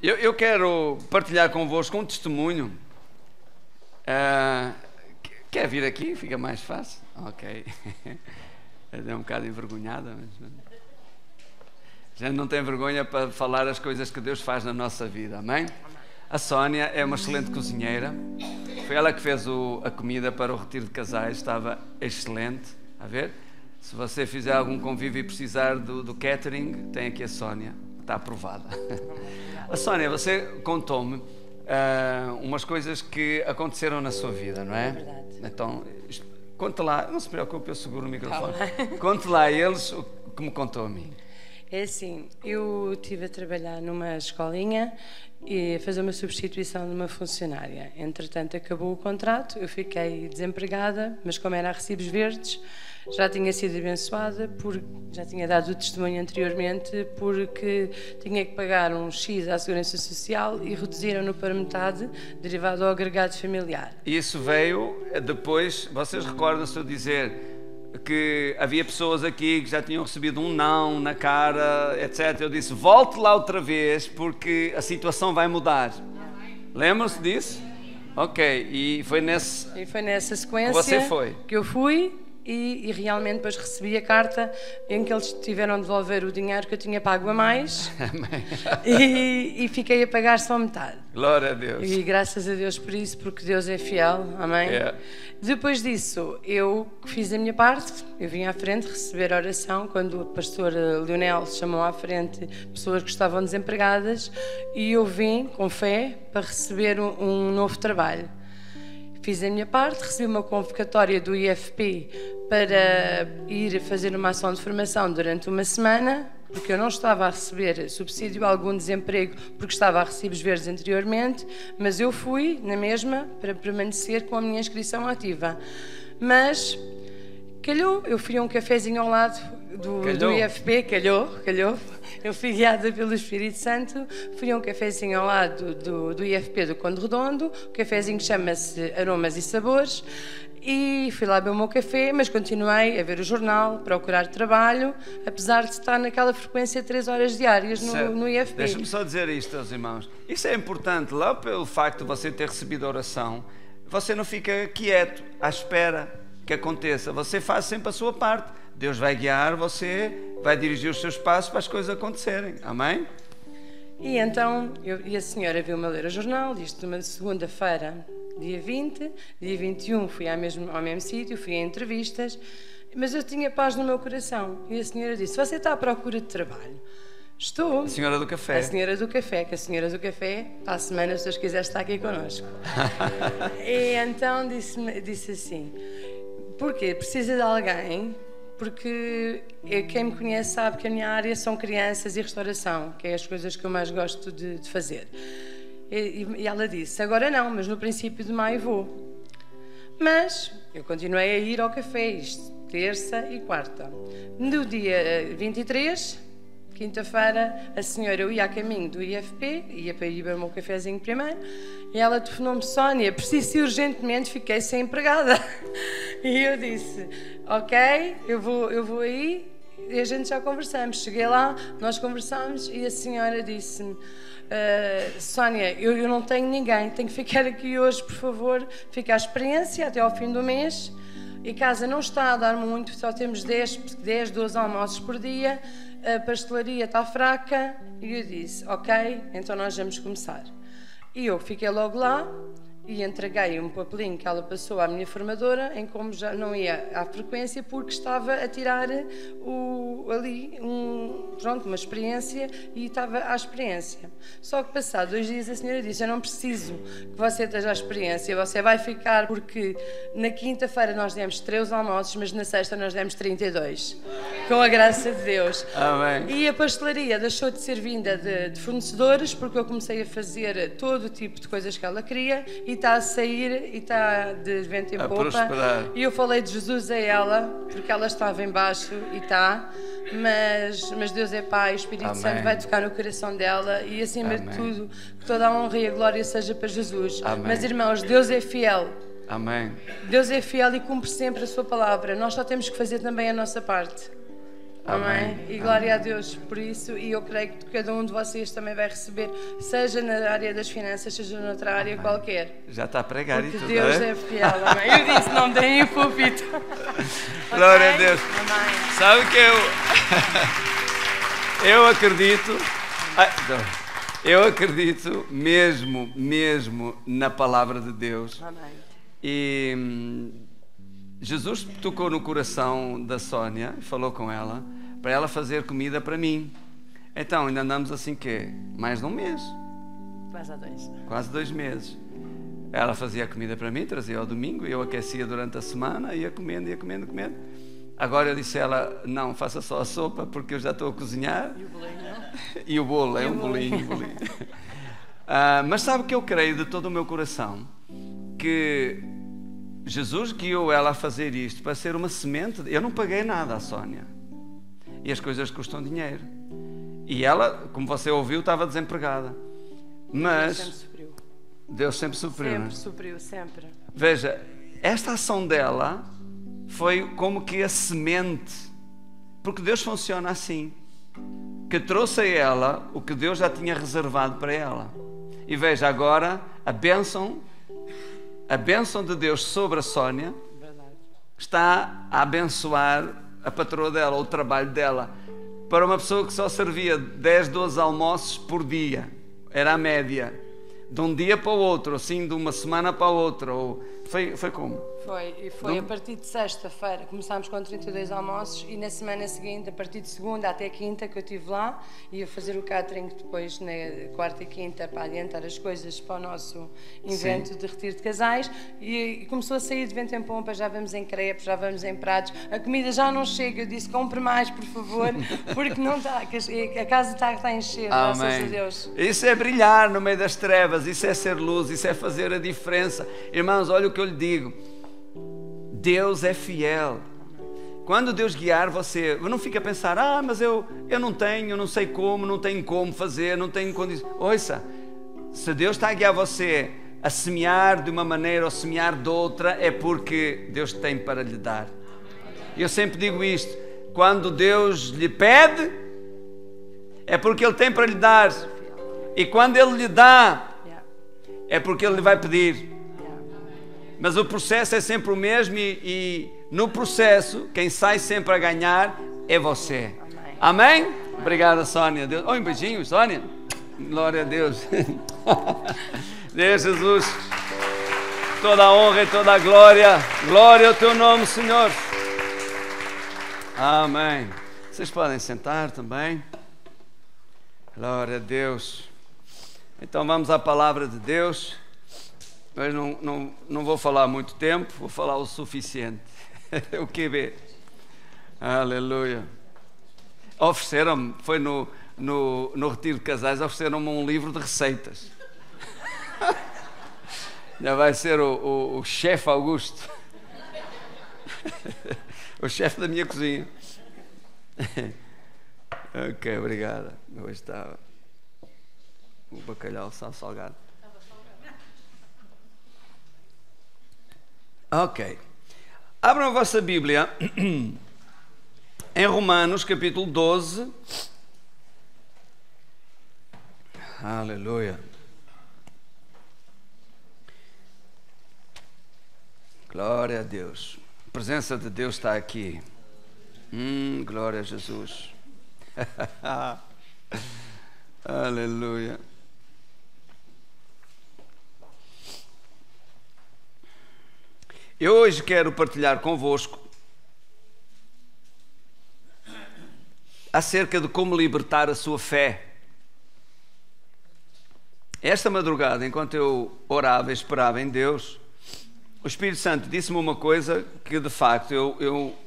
Eu quero partilhar convosco um testemunho. Quer vir aqui? Fica mais fácil. Ok. É um bocado envergonhada, mas a gente não tem vergonha para falar as coisas que Deus faz na nossa vida, amém? A Sónia é uma excelente cozinheira. Foi ela que fez a comida para o retiro de casais. Estava excelente. A ver? Se você fizer algum convívio e precisar do catering, tem aqui a Sónia. Está aprovada. A Sónia, você contou-me umas coisas que aconteceram na sua vida, não é? É verdade. Então, conta lá. Não se preocupe, eu seguro o microfone. Conte lá a eles o que me contou a mim. É assim, eu estive a trabalhar numa escolinha e a fazer uma substituição de uma funcionária. Entretanto, acabou o contrato, eu fiquei desempregada, mas como era a recibos verdes, já tinha sido abençoada, já tinha dado o testemunho anteriormente, porque tinha que pagar um X à Segurança Social e reduziram-no para metade, derivado ao agregado familiar. Isso veio depois, vocês recordam-se de dizer que havia pessoas aqui que já tinham recebido um não na cara, etc. Eu disse, volte lá outra vez, porque a situação vai mudar. Lembram-se disso? Ok, e foi nessa sequência que você foi. Que eu fui e realmente depois recebi a carta em que eles tiveram de devolver o dinheiro que eu tinha pago a mais e fiquei a pagar só metade. Glória a Deus. E graças a Deus por isso, porque Deus é fiel, amém? Yeah. Depois disso, eu fiz a minha parte, eu vim à frente receber a oração, quando o pastor Leonel chamou à frente pessoas que estavam desempregadas, e eu vim com fé para receber um novo trabalho. Fiz a minha parte, recebi uma convocatória do IFP para ir fazer uma ação de formação durante uma semana, porque eu não estava a receber subsídio algum desemprego, porque estava a recibos verdes anteriormente, mas eu fui na mesma para permanecer com a minha inscrição ativa. Mas calhou, eu fui a um cafezinho ao lado do IFP, calhou. Eu fui guiada pelo Espírito Santo, fui a um cafezinho ao lado do IFP do Conde Redondo, o cafezinho chama-se Aromas e Sabores, e fui lá beber o meu café, mas continuei a ver o jornal, procurar trabalho, apesar de estar naquela frequência de 3 horas diárias no IFP. Deixa-me só dizer isto aos irmãos. Isso é importante, lá pelo facto de você ter recebido a oração, você não fica quieto, à espera que aconteça. Você faz sempre a sua parte. Deus vai guiar você, vai dirigir os seus passos para as coisas acontecerem. Amém? E então, a senhora viu-me a ler o jornal, isto numa segunda-feira, dia 20, dia 21 fui ao mesmo sítio, fui a entrevistas, mas eu tinha paz no meu coração. E a senhora disse, você está à procura de trabalho? Estou. A senhora do café. A senhora do café, que a senhora do café, para a semana, se Deus quiser, está aqui connosco. E então disse assim, porquê? Precisa de alguém? Porque quem me conhece sabe que a minha área são crianças e restauração, que é as coisas que eu mais gosto de fazer. E ela disse, agora não, mas no princípio de maio vou. Mas eu continuei a ir ao café, isto, terça e quarta. No dia 23, quinta-feira, a senhora, eu ia a caminho do IFP, ia para ir beber o meu cafezinho primeiro, e ela telefonou-me, Sónia, preciso ir urgentemente, fiquei sem empregada. E eu disse, ok, eu vou aí, e a gente já conversamos. Cheguei lá, nós conversamos, e a senhora disse-me, Sónia, eu não tenho ninguém, tenho que ficar aqui hoje, por favor, fica à experiência até ao fim do mês, e a casa não está a dar muito, só temos 10, 12 almoços por dia, a pastelaria está fraca, e eu disse, ok, então nós vamos começar. E eu fiquei logo lá e entreguei um papelinho que ela passou à minha formadora, em como já não ia à frequência, porque estava a tirar uma experiência, e estava à experiência. Só que passado 2 dias a senhora disse, eu não preciso que você esteja à experiência, você vai ficar, porque na quinta-feira nós demos 13 almoços, mas na sexta nós demos 32, com a graça de Deus. Amém. E a pastelaria deixou de ser vinda de fornecedores, porque eu comecei a fazer todo o tipo de coisas que ela queria, e está a sair e está de vento em popa. Prosperar. E eu falei de Jesus a ela, porque ela estava em baixo e está, mas Deus é Pai, o Espírito Amém. Santo vai tocar no coração dela, e acima Amém. de tudo, que toda a honra e a glória seja para Jesus. Amém. Mas irmãos, Deus é fiel. Amém. Deus é fiel e cumpre sempre a sua palavra. Nós só temos que fazer também a nossa parte. Amém. E glória a Deus por isso. E eu creio que cada um de vocês também vai receber, seja na área das finanças, seja noutra área qualquer. Já está a pregar porque e tudo. Deus é fiel. Amém. Eu disse, não me deem o púlpito. Glória a Deus. Amém. Sabe que eu acredito. Eu acredito mesmo na palavra de Deus. Amém. E Jesus tocou no coração da Sónia, falou com ela, para ela fazer comida para mim. Então, ainda andamos assim, mais de um mês. Quase há 2. Quase 2 meses. Ela fazia a comida para mim, trazia ao domingo, eu aquecia durante a semana, ia comendo. Agora eu disse a ela, não, faça só a sopa, porque eu já estou a cozinhar. E o bolinho, não? E o bolo, é um bolinho. Mas sabe que eu creio de todo o meu coração que Jesus guiou ela a fazer isto para ser uma semente. Eu não paguei nada à Sónia. E as coisas custam dinheiro. E ela, como você ouviu, estava desempregada. Mas Deus sempre supriu. Sempre supriu, sempre. Veja, esta ação dela foi como que a semente. Porque Deus funciona assim. Que trouxe a ela o que Deus já tinha reservado para ela. E veja, agora a bênção de Deus sobre a Sónia está a abençoar a patroa dela, o trabalho dela. Para uma pessoa que só servia 10, 12 almoços por dia, era a média, de um dia para o outro, assim, de uma semana para a outra. Foi como? Foi a partir de sexta-feira, começámos com 32 almoços e na semana seguinte, a partir de segunda até quinta que eu estive lá, ia fazer o catering depois na quarta e quinta para adiantar as coisas para o nosso evento de retiro de casais e começou a sair de vento em pompa, já vamos em crepes, já vamos em pratos, a comida já não chega, eu disse compre mais por favor, porque não está, a casa está a encher, graças a Deus. Isso é brilhar no meio das trevas, isso é ser luz, isso é fazer a diferença. Irmãos, olha o que eu lhe digo. Deus é fiel. Quando Deus guiar você, não fica a pensar, mas eu não tenho, não sei como, não tenho como fazer, não tenho condições. Ouça, se Deus está a guiar você a semear de uma maneira ou semear de outra, é porque Deus tem para lhe dar. Eu sempre digo isto, quando Deus lhe pede, é porque Ele tem para lhe dar. E quando Ele lhe dá, é porque Ele lhe vai pedir. Mas o processo é sempre o mesmo e no processo, quem sai sempre a ganhar é você. Amém? Obrigada, Sónia. Deus... um beijinho, Sónia. Glória a Deus. Deus, Jesus. Toda a honra e toda a glória. Glória ao teu nome, Senhor. Amém. Vocês podem sentar também. Glória a Deus. Então vamos à palavra de Deus. Mas não vou falar muito tempo, vou falar o suficiente. O QB. Aleluia. Ofereceram-me, foi no retiro de casais, ofereceram-me um livro de receitas. Já vai ser o chefe Augusto. O chefe da minha cozinha. Ok, obrigada. Hoje está o bacalhau salgado. Ok. Abram a vossa Bíblia em Romanos, capítulo 12. Aleluia. Glória a Deus. A presença de Deus está aqui. Glória a Jesus. Aleluia. Eu hoje quero partilhar convosco acerca de como libertar a sua fé. Esta madrugada, enquanto eu orava e esperava em Deus, o Espírito Santo disse-me uma coisa que de facto eu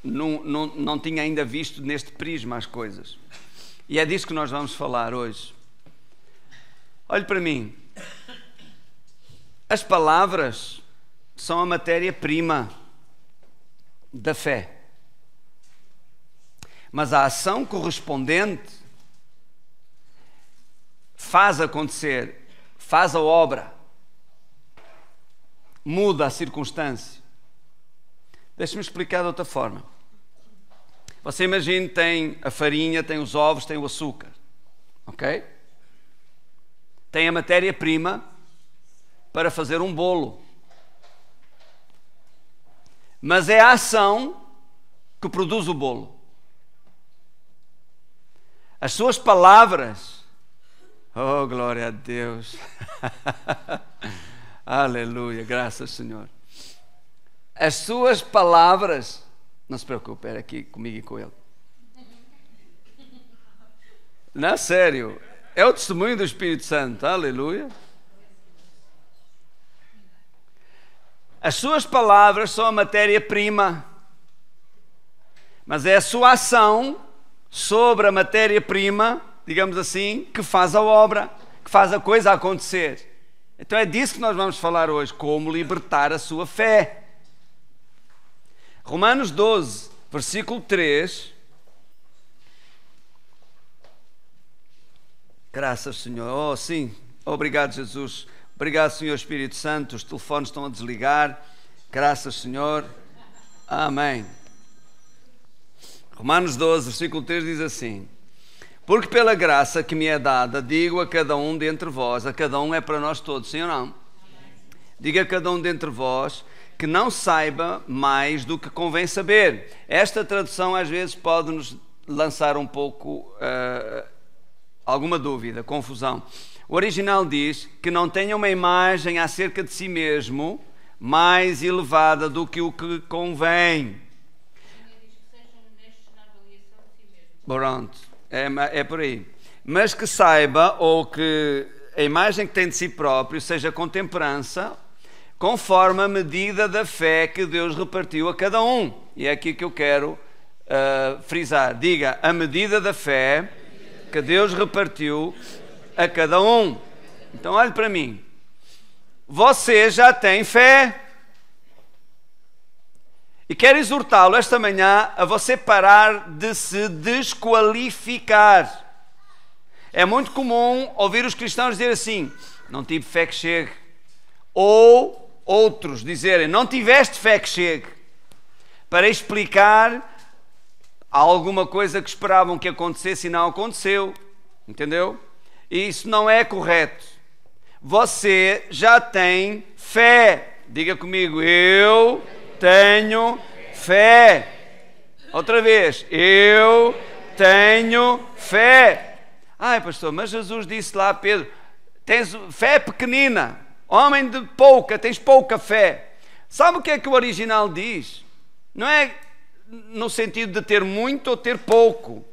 não tinha ainda visto neste prisma as coisas. E é disso que nós vamos falar hoje. Olhe para mim. As palavras são a matéria-prima da fé. Mas a ação correspondente faz acontecer, faz a obra, muda a circunstância. Deixe-me explicar de outra forma. Você imagina, tem a farinha, tem os ovos, tem o açúcar, ok? Tem a matéria-prima para fazer um bolo. Mas é a ação que produz o bolo. As suas palavras, oh, glória a Deus, aleluia, graças Senhor. As suas palavras, não se preocupe, era aqui comigo e com ele. Não, sério, é o testemunho do Espírito Santo, aleluia. As suas palavras são a matéria-prima, mas é a sua ação sobre a matéria-prima, digamos assim, que faz a obra, que faz a coisa acontecer. Então é disso que nós vamos falar hoje, como libertar a sua fé. Romanos 12, versículo 3. Graças, Senhor. Oh, sim. Obrigado, Jesus. Obrigado, Senhor Espírito Santo. Os telefones estão a desligar. Graças, Senhor. Amém. Romanos 12, versículo 3 diz assim: porque pela graça que me é dada, digo a cada um dentre vós, a cada um é para nós todos, sim ou não? Diga a cada um dentre vós que não saiba mais do que convém saber. Esta tradução às vezes pode nos lançar um pouco alguma dúvida, confusão. O original diz que não tenha uma imagem acerca de si mesmo mais elevada do que o que convém. Pronto, é por aí. Mas que saiba, ou que a imagem que tem de si próprio seja com temperança, conforme a medida da fé que Deus repartiu a cada um. E é aqui que eu quero frisar. Diga, a medida da fé que Deus repartiu a cada um. Então olhe para mim. Você já tem fé. E quero exortá-lo esta manhã a você parar de se desqualificar. É muito comum ouvir os cristãos dizer assim: não tive fé que chegue. Ou outros dizerem: não tiveste fé que chegue. Para explicar alguma coisa que esperavam que acontecesse e não aconteceu. Entendeu? E isso não é correto. Você já tem fé. Diga comigo: eu tenho fé. Outra vez: eu tenho fé. Ai, pastor, mas Jesus disse lá a Pedro: tens fé pequenina, homem de pouca, tens pouca fé. Sabe o que é que o original diz? Não é no sentido de ter muito ou ter pouco.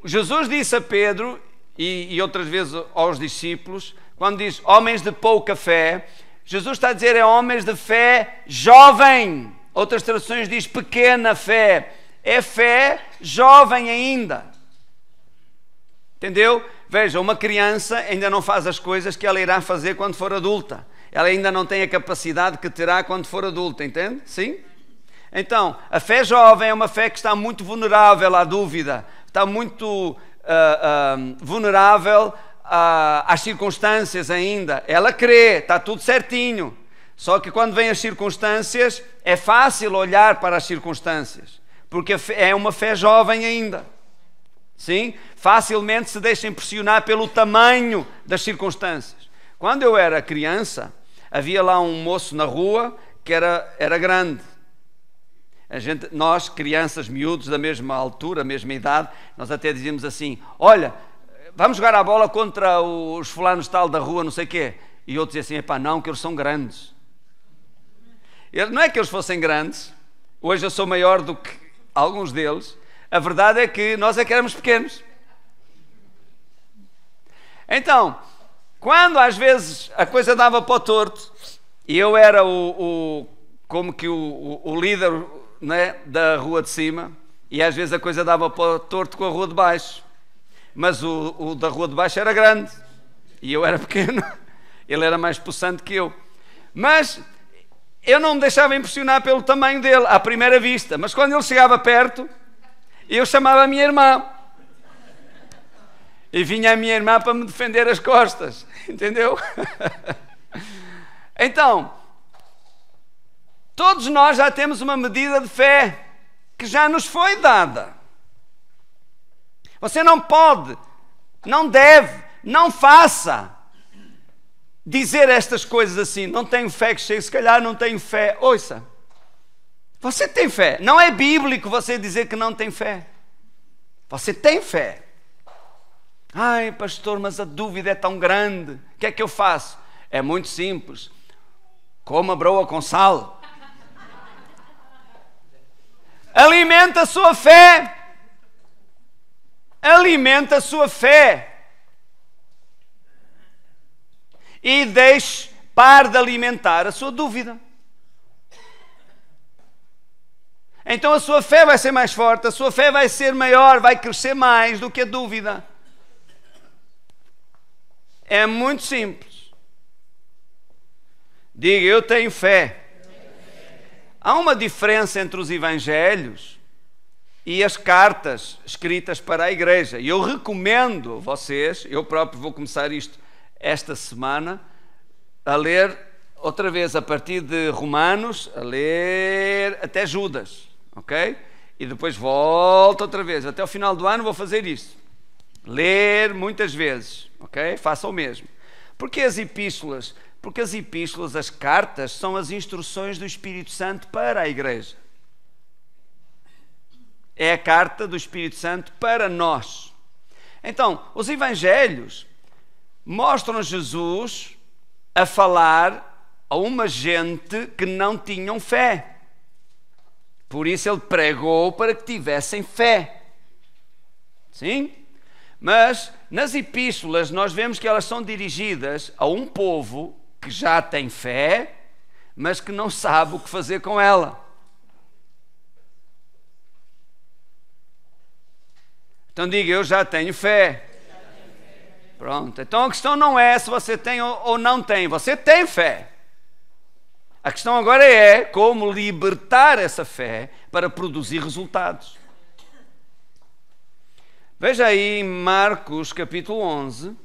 Jesus disse a Pedro e outras vezes aos discípulos, quando diz homens de pouca fé, Jesus está a dizer é homens de fé jovem. Outras traduções diz pequena fé. É fé jovem ainda. Entendeu? Veja, uma criança ainda não faz as coisas que ela irá fazer quando for adulta. Ela ainda não tem a capacidade que terá quando for adulta, entende? Sim? Então, a fé jovem é uma fé que está muito vulnerável à dúvida. Está muito vulnerável às circunstâncias ainda. Ela crê, está tudo certinho. Só que quando vêm as circunstâncias, é fácil olhar para as circunstâncias. Porque é uma fé jovem ainda. Sim? Facilmente se deixa impressionar pelo tamanho das circunstâncias. Quando eu era criança, havia lá um moço na rua que era grande. Nós, crianças, miúdos da mesma altura, mesma idade, nós até dizíamos assim: olha, vamos jogar a bola contra os fulanos tal da rua, não sei o quê. E outros diziam assim: epá, não, que eles são grandes. Não é que eles fossem grandes, hoje eu sou maior do que alguns deles, a verdade é que nós é que éramos pequenos. Então, quando às vezes a coisa dava para o torto, e eu era como que o líder, né, da rua de cima, e às vezes a coisa dava para o torto com a rua de baixo, mas o da rua de baixo era grande, e eu era pequeno, ele era mais possante que eu, mas eu não me deixava impressionar pelo tamanho dele, à primeira vista, mas quando ele chegava perto, eu chamava a minha irmã, e vinha a minha irmã para me defender as costas, entendeu? Então, todos nós já temos uma medida de fé. que já nos foi dada. Você não pode, não deve, não faça dizer estas coisas assim: não tenho fé que chegue, se calhar não tenho fé. Ouça, você tem fé. Não é bíblico você dizer que não tem fé. Você tem fé. Ai, pastor, mas a dúvida é tão grande. O que é que eu faço? É muito simples. Coma broa com sal. Alimenta a sua fé. Alimenta a sua fé. E pare de alimentar a sua dúvida. Então a sua fé vai ser mais forte, a sua fé vai ser maior, vai crescer mais do que a dúvida. É muito simples. Diga: eu tenho fé. Há uma diferença entre os evangelhos e as cartas escritas para a igreja. E eu recomendo a vocês, eu próprio vou começar isto esta semana, a ler outra vez a partir de Romanos, a ler até Judas, ok? E depois volto outra vez. Até o final do ano vou fazer isto. Ler muitas vezes, ok? Faça o mesmo. Porque as epístolas? Porque as epístolas, as cartas, são as instruções do Espírito Santo para a igreja. É a carta do Espírito Santo para nós. Então, os evangelhos mostram Jesus a falar a uma gente que não tinham fé. Por isso ele pregou para que tivessem fé. Sim? Mas nas epístolas nós vemos que elas são dirigidas a um povo que já tem fé, mas que não sabe o que fazer com ela. Então diga: eu já tenho fé. Pronto. Então a questão não é se você tem ou não tem. Você tem fé. A questão agora é como libertar essa fé para produzir resultados. Veja aí em Marcos capítulo 11.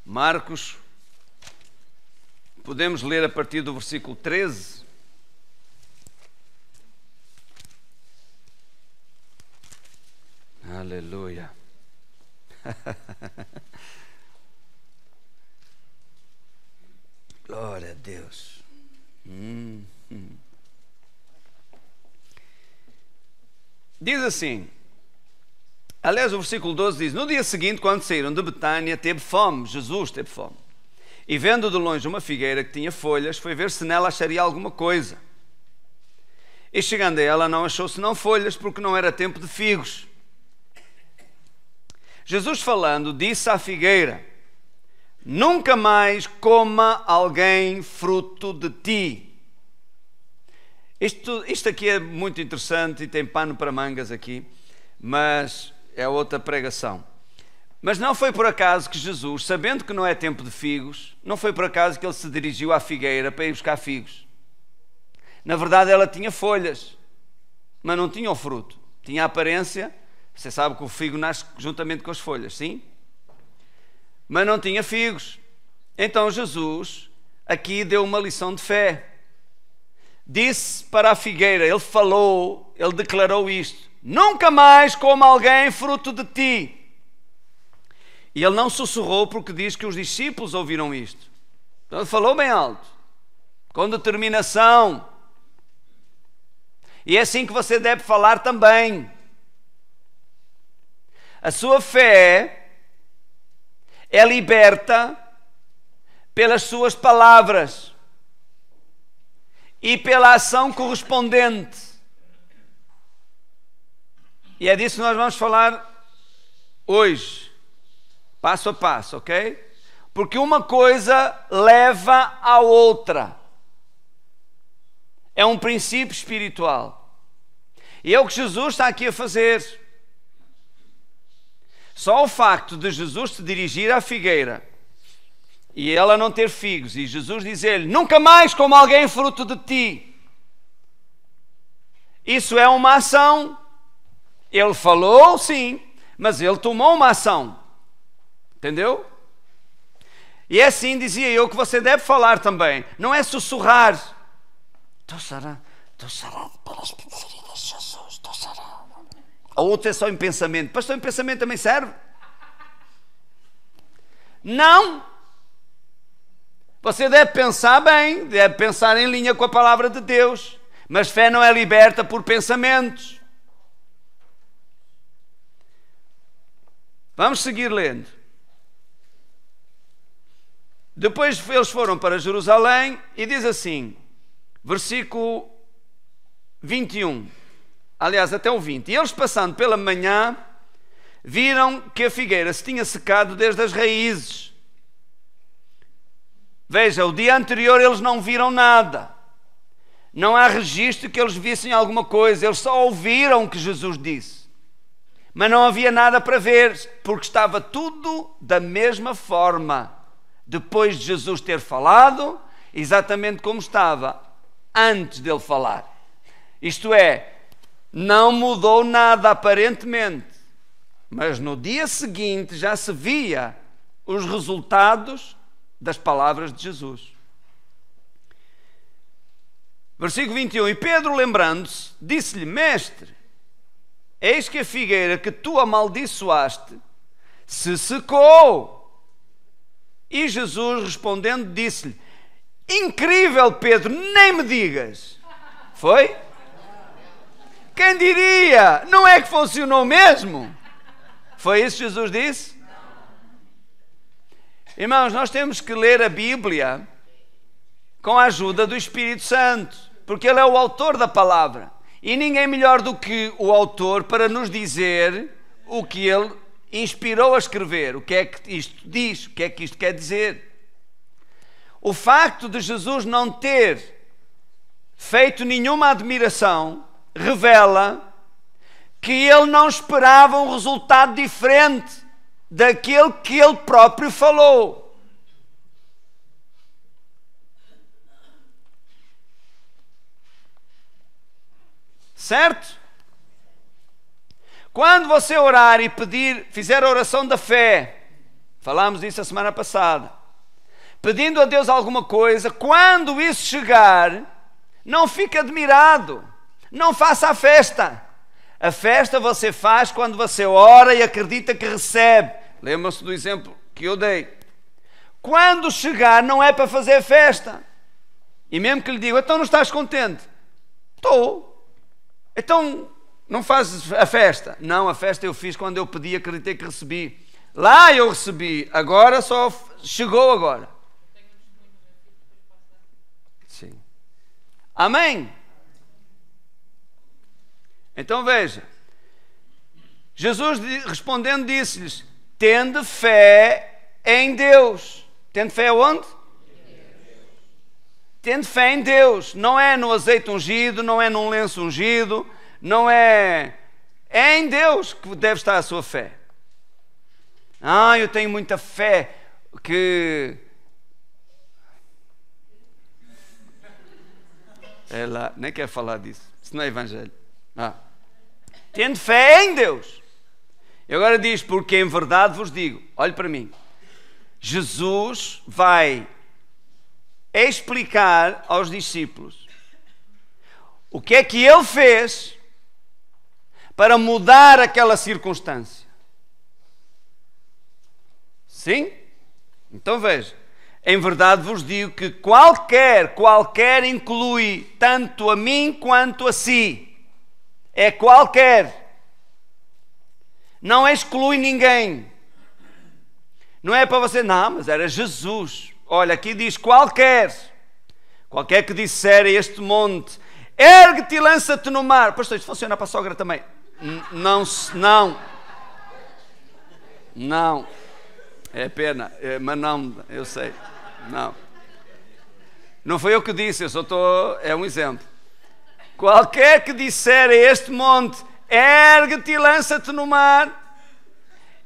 Marcos, podemos ler a partir do versículo 13. Aleluia. Glória a Deus. Diz assim, aliás o versículo 12 diz: no dia seguinte, quando saíram de Betânia, teve fome, Jesus teve fome. E vendo de longe uma figueira que tinha folhas, foi ver se nela acharia alguma coisa. E chegando a ela, não achou senão folhas, porque não era tempo de figos. Jesus falando, disse à figueira: nunca mais coma alguém fruto de ti. Isto aqui é muito interessante e tem pano para mangas aqui, mas é outra pregação. Mas não foi por acaso que Jesus, sabendo que não é tempo de figos, não foi por acaso que ele se dirigiu à figueira para ir buscar figos. Na verdade ela tinha folhas, mas não tinha o fruto. Tinha a aparência, você sabe que o figo nasce juntamente com as folhas, sim? Mas não tinha figos. Então Jesus aqui deu uma lição de fé. Disse para a figueira, ele falou, ele declarou isto: nunca mais coma alguém fruto de ti. E ele não sussurrou, porque diz que os discípulos ouviram isto. Então ele falou bem alto, com determinação. E é assim que você deve falar também. A sua fé é liberta pelas suas palavras e pela ação correspondente. E é disso que nós vamos falar hoje, passo a passo, ok? Porque uma coisa leva à outra. É um princípio espiritual. E é o que Jesus está aqui a fazer. Só o facto de Jesus se dirigir à figueira e ela não ter figos, e Jesus dizer-lhe: nunca mais coma alguém fruto de ti. Isso é uma ação. Ele falou, sim, mas ele tomou uma ação. Entendeu? E é assim, dizia eu, que você deve falar também. Não é sussurrar. Então, Sara, Estou sarado pelas feridas de Jesus, estou sarado. A outra é só em pensamento. Pastor, em pensamento também serve? Não. Você deve pensar bem, deve pensar em linha com a palavra de Deus. Mas fé não é liberta por pensamentos. Vamos seguir lendo. Depois eles foram para Jerusalém e diz assim, versículo 21, aliás até o 20. E eles passando pela manhã, viram que a figueira se tinha secado desde as raízes. Veja, o dia anterior eles não viram nada. Não há registro que eles vissem alguma coisa. Eles só ouviram o que Jesus disse. Mas não havia nada para ver, porque estava tudo da mesma forma. Depois de Jesus ter falado, exatamente como estava antes dele falar. Isto é, não mudou nada aparentemente. Mas no dia seguinte já se via os resultados das palavras de Jesus. Versículo 21. E Pedro, lembrando-se, disse-lhe: Mestre, eis que a figueira que tu amaldiçoaste se secou. E Jesus, respondendo, disse-lhe: Incrível, Pedro, nem me digas. Foi? Quem diria? Não é que funcionou mesmo? Foi isso que Jesus disse? Irmãos, nós temos que ler a Bíblia com a ajuda do Espírito Santo, porque Ele é o autor da palavra. E ninguém melhor do que o autor para nos dizer o que Ele inspirou a escrever, o que é que isto diz, o que é que isto quer dizer. O facto de Jesus não ter feito nenhuma admiração revela que Ele não esperava um resultado diferente daquele que Ele próprio falou. Certo? Quando você orar e pedir, fizer a oração da fé, falámos disso a semana passada, pedindo a Deus alguma coisa, quando isso chegar, não fique admirado, não faça a festa. A festa você faz quando você ora e acredita que recebe. Lembra-se do exemplo que eu dei. Quando chegar, não é para fazer festa. E mesmo que lhe diga: então não estás contente? Estou. Então não fazes a festa? Não, a festa eu fiz quando eu pedi e acreditei que recebi. Lá eu recebi, agora só chegou agora. Sim. Amém? Então veja, Jesus respondendo disse-lhes: tende fé em Deus. Tende fé onde? Tende fé em Deus. Não é no azeite ungido, não é num lenço ungido, não é... É em Deus que deve estar a sua fé. Eu tenho muita fé que... Ela nem quer falar disso. Isso não é evangelho. Tende fé em Deus. E agora diz: porque em verdade vos digo. Olhe para mim. Jesus vai explicar aos discípulos o que é que Ele fez para mudar aquela circunstância. Sim? Então veja. Em verdade vos digo que qualquer inclui tanto a mim quanto a si. É qualquer. Não exclui ninguém. Não é para você, não, mas era Jesus. Olha, aqui diz qualquer. Qualquer que disser a este monte: ergue-te e lança-te no mar. Pastor, isto funciona para a sogra também. Não. É pena, mas não, eu sei. Não foi eu que disse, eu só estou... É um exemplo. Qualquer que disser a este monte: ergue-te e lança-te no mar,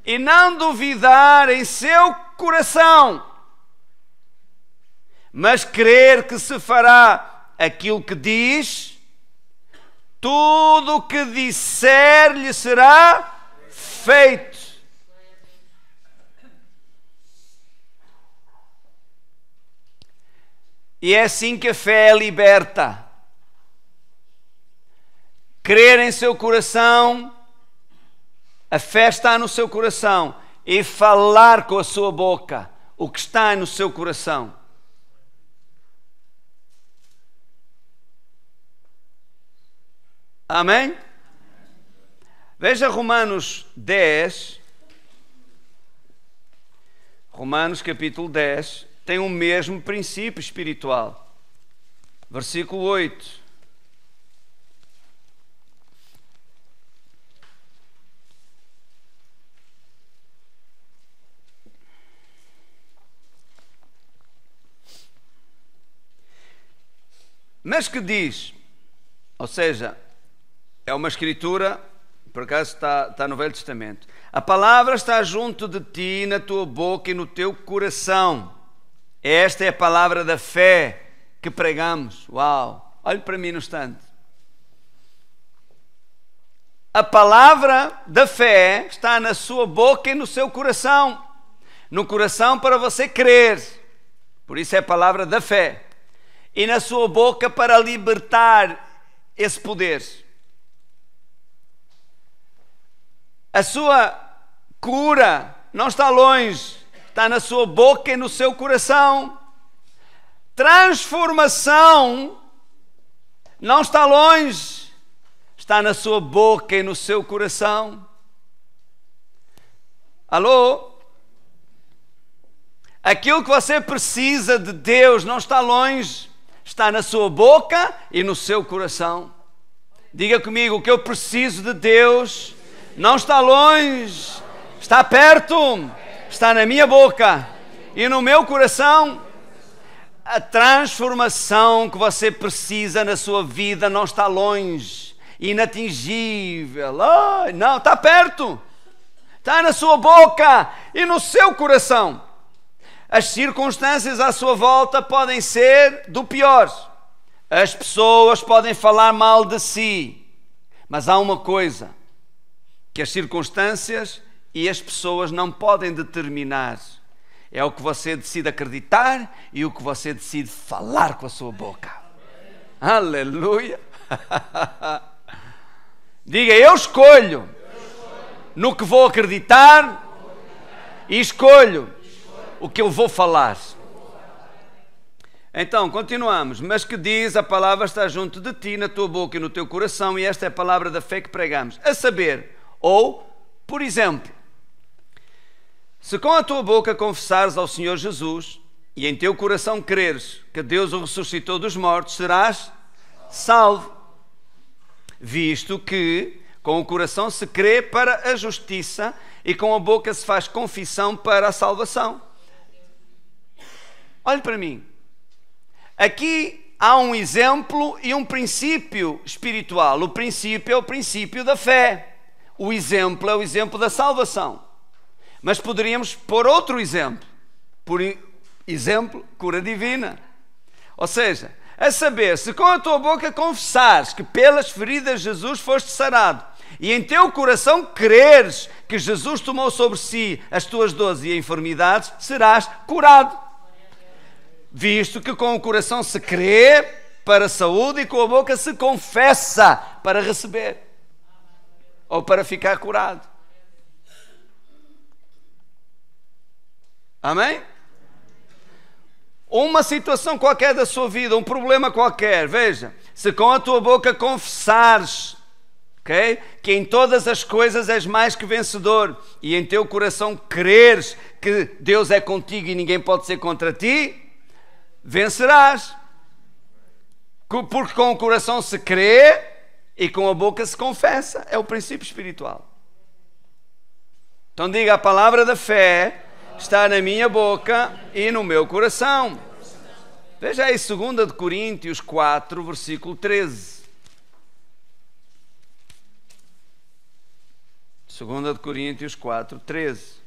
e não duvidar em seu coração, mas crer que se fará aquilo que diz, tudo o que disser lhe será feito. E é assim que a fé é liberta. crer em seu coração, a fé está no seu coração, e falar com a sua boca o que está no seu coração. Amém? Veja Romanos 10. Romanos capítulo 10 tem o mesmo princípio espiritual. Versículo 8. Mas que diz, ou seja, é uma escritura, por acaso está no Velho Testamento. A palavra está junto de ti, na tua boca e no teu coração. Esta é a palavra da fé que pregamos. Uau! Olhe para mim no instante. A palavra da fé está na sua boca e no seu coração. No coração para você crer. Por isso é a palavra da fé. E na sua boca para libertar esse poder. A sua cura não está longe, está na sua boca e no seu coração. Transformação não está longe, está na sua boca e no seu coração. Alô? Aquilo que você precisa de Deus não está longe, está na sua boca e no seu coração. Diga comigo, o que eu preciso de Deus não está longe, está perto, está na minha boca e no meu coração. A transformação que você precisa na sua vida não está longe, inatingível. Não, está perto, está na sua boca e no seu coração. As circunstâncias à sua volta podem ser do pior. As pessoas podem falar mal de si. Mas há uma coisa que as circunstâncias e as pessoas não podem determinar. É o que você decide acreditar e o que você decide falar com a sua boca. Aleluia! Diga, eu escolho no que vou acreditar e escolho o que eu vou falar. Então, continuamos. Mas que diz, a palavra está junto de ti, na tua boca e no teu coração, e esta é a palavra da fé que pregamos. A saber, ou, por exemplo, se com a tua boca confessares ao Senhor Jesus e em teu coração creres que Deus o ressuscitou dos mortos, serás salvo. Visto que com o coração se crê para a justiça e com a boca se faz confissão para a salvação. Olhe para mim. Aqui há um exemplo e um princípio espiritual. O princípio é o princípio da fé. O exemplo é o exemplo da salvação. Mas poderíamos pôr outro exemplo. Por exemplo, cura divina. Ou seja, a saber, se com a tua boca confessares que pelas feridas de Jesus foste sarado, e em teu coração creres que Jesus tomou sobre si as tuas dores e enfermidades, serás curado. Visto que com o coração se crê para a saúde e com a boca se confessa para receber ou para ficar curado. Amém? Uma situação qualquer da sua vida, um problema qualquer, veja, se com a tua boca confessares, que em todas as coisas és mais que vencedor, e em teu coração creres que Deus é contigo e ninguém pode ser contra ti, vencerás. Porque com o coração se crê e com a boca se confessa. É o princípio espiritual. Então diga, a palavra da fé está na minha boca e no meu coração. Veja aí 2 Coríntios 4, versículo 13. 2 Coríntios 4, 13.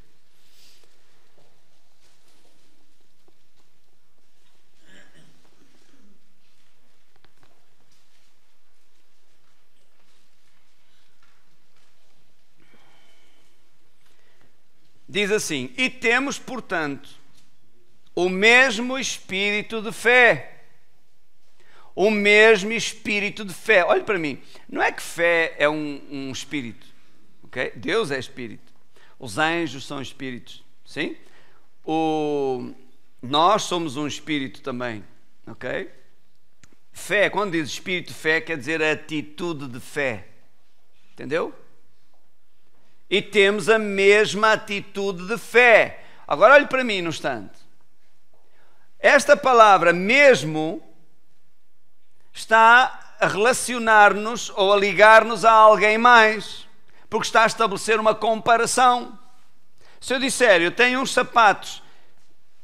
Diz assim: e temos, portanto, o mesmo espírito de fé, o mesmo espírito de fé. Olhe para mim, não é que fé é um espírito, ok? Deus é espírito, os anjos são espíritos, sim? Nós somos um espírito também, ok? Fé, quando diz espírito de fé, quer dizer atitude de fé, entendeu? E temos a mesma atitude de fé. Agora olhe para mim no instante. Esta palavra mesmo está a relacionar-nos ou a ligar-nos a alguém mais, porque está a estabelecer uma comparação. Se eu disser, eu tenho uns sapatos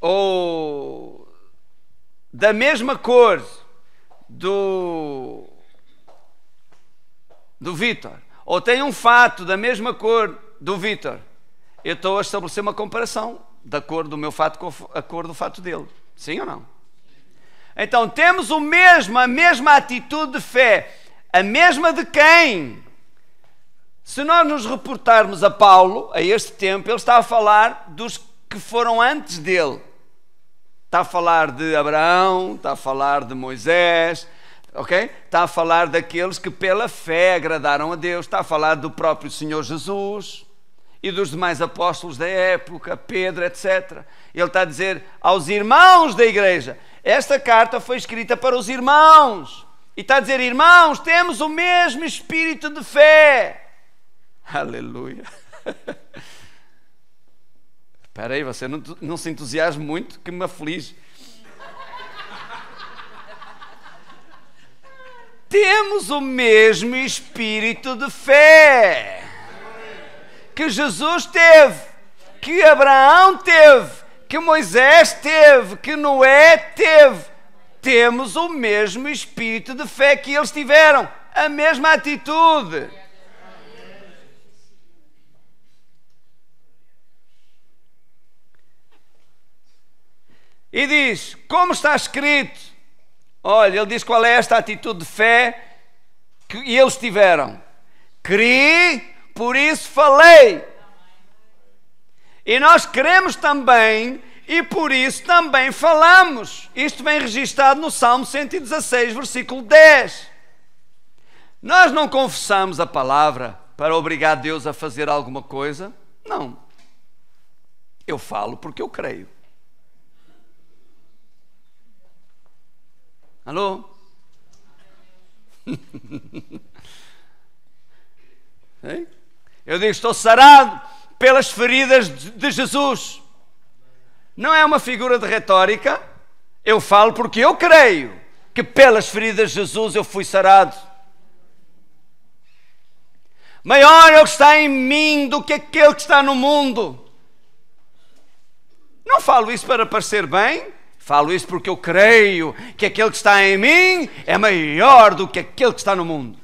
ou da mesma cor do Vítor, ou tenho um fato da mesma cor do Vítor, eu estou a estabelecer uma comparação da cor do meu fato com a cor do fato dele. Sim ou não? Então temos a mesma atitude de fé. A mesma de quem? Se nós nos reportarmos a Paulo, a este tempo, ele está a falar dos que foram antes dele. Está a falar de Abraão, está a falar de Moisés, ok? Está a falar daqueles que pela fé agradaram a Deus, está a falar do próprio Senhor Jesus e dos demais apóstolos da época, Pedro, etc. Ele está a dizer aos irmãos da igreja, esta carta foi escrita para os irmãos, e está a dizer, irmãos, temos o mesmo espírito de fé. Aleluia. Espera aí, você não se entusiasme muito, que me aflige. Temos o mesmo espírito de fé que Jesus teve, que Abraão teve, que Moisés teve, que Noé teve. Temos o mesmo espírito de fé que eles tiveram, a mesma atitude. E diz, como está escrito, olha, ele diz qual é esta atitude de fé que eles tiveram. Criei, por isso falei. E nós cremos também, e por isso também falamos. Isto vem registado no Salmo 116, versículo 10. Nós não confessamos a palavra para obrigar Deus a fazer alguma coisa. Não. Eu falo porque eu creio. Alô? Eu digo, estou sarado pelas feridas de Jesus. Não é uma figura de retórica. Eu falo porque eu creio que pelas feridas de Jesus eu fui sarado. Maior é o que está em mim do que aquele que está no mundo. Não falo isso para parecer bem. Falo isso porque eu creio que aquele que está em mim é maior do que aquele que está no mundo.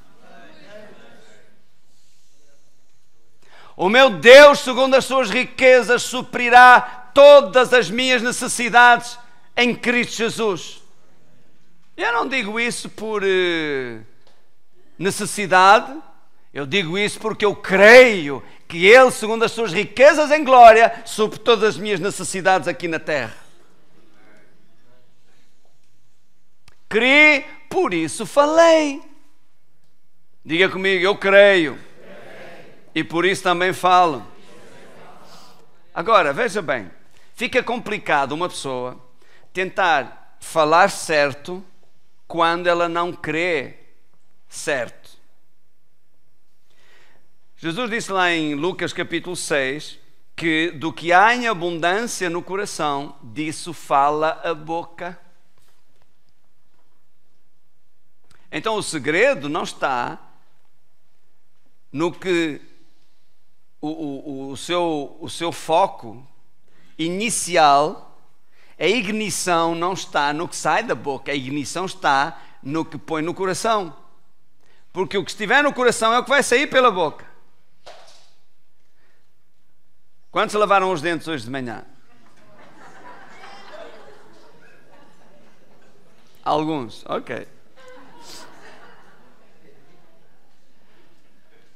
O meu Deus, segundo as suas riquezas, suprirá todas as minhas necessidades em Cristo Jesus. Eu não digo isso por necessidade, eu digo isso porque eu creio que Ele, segundo as suas riquezas em glória, supre todas as minhas necessidades aqui na terra. Criei, por isso falei. Diga comigo, eu creio. E por isso também falo. Agora, veja bem, fica complicado uma pessoa tentar falar certo quando ela não crê certo. Jesus disse lá em Lucas capítulo 6 que do que há em abundância no coração, disso fala a boca. Então o segredo não está no que o seu foco inicial, a ignição não está no que sai da boca, a ignição está no que põe no coração. Porque o que estiver no coração é o que vai sair pela boca. Quantos lavaram os dentes hoje de manhã? Alguns, ok.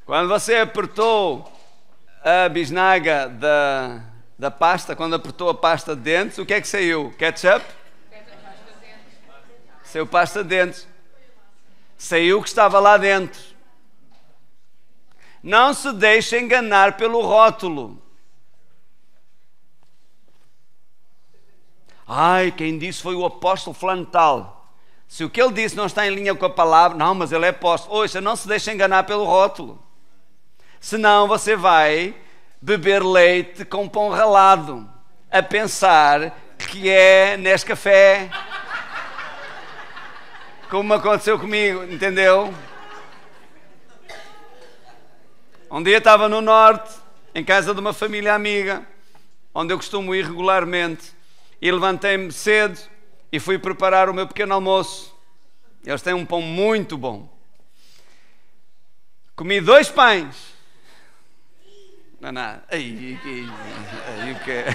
Quando você apertou a bisnaga da pasta, quando apertou a pasta de dentes, o que é que saiu? Ketchup? Saiu pasta de dentes. Saiu o que estava lá dentro. Não se deixe enganar pelo rótulo. Ai, quem disse foi o apóstolo fulano tal. Se o que ele disse não está em linha com a palavra, não, mas ele é apóstolo. Ouça, não se deixe enganar pelo rótulo. Senão você vai beber leite com pão ralado, a pensar que é Nescafé, como aconteceu comigo, entendeu? Um dia estava no norte, em casa de uma família amiga, onde eu costumo ir regularmente, e levantei-me cedo e fui preparar o meu pequeno almoço. Eles têm um pão muito bom. Comi 2 pães. Não é nada. Aí o que é?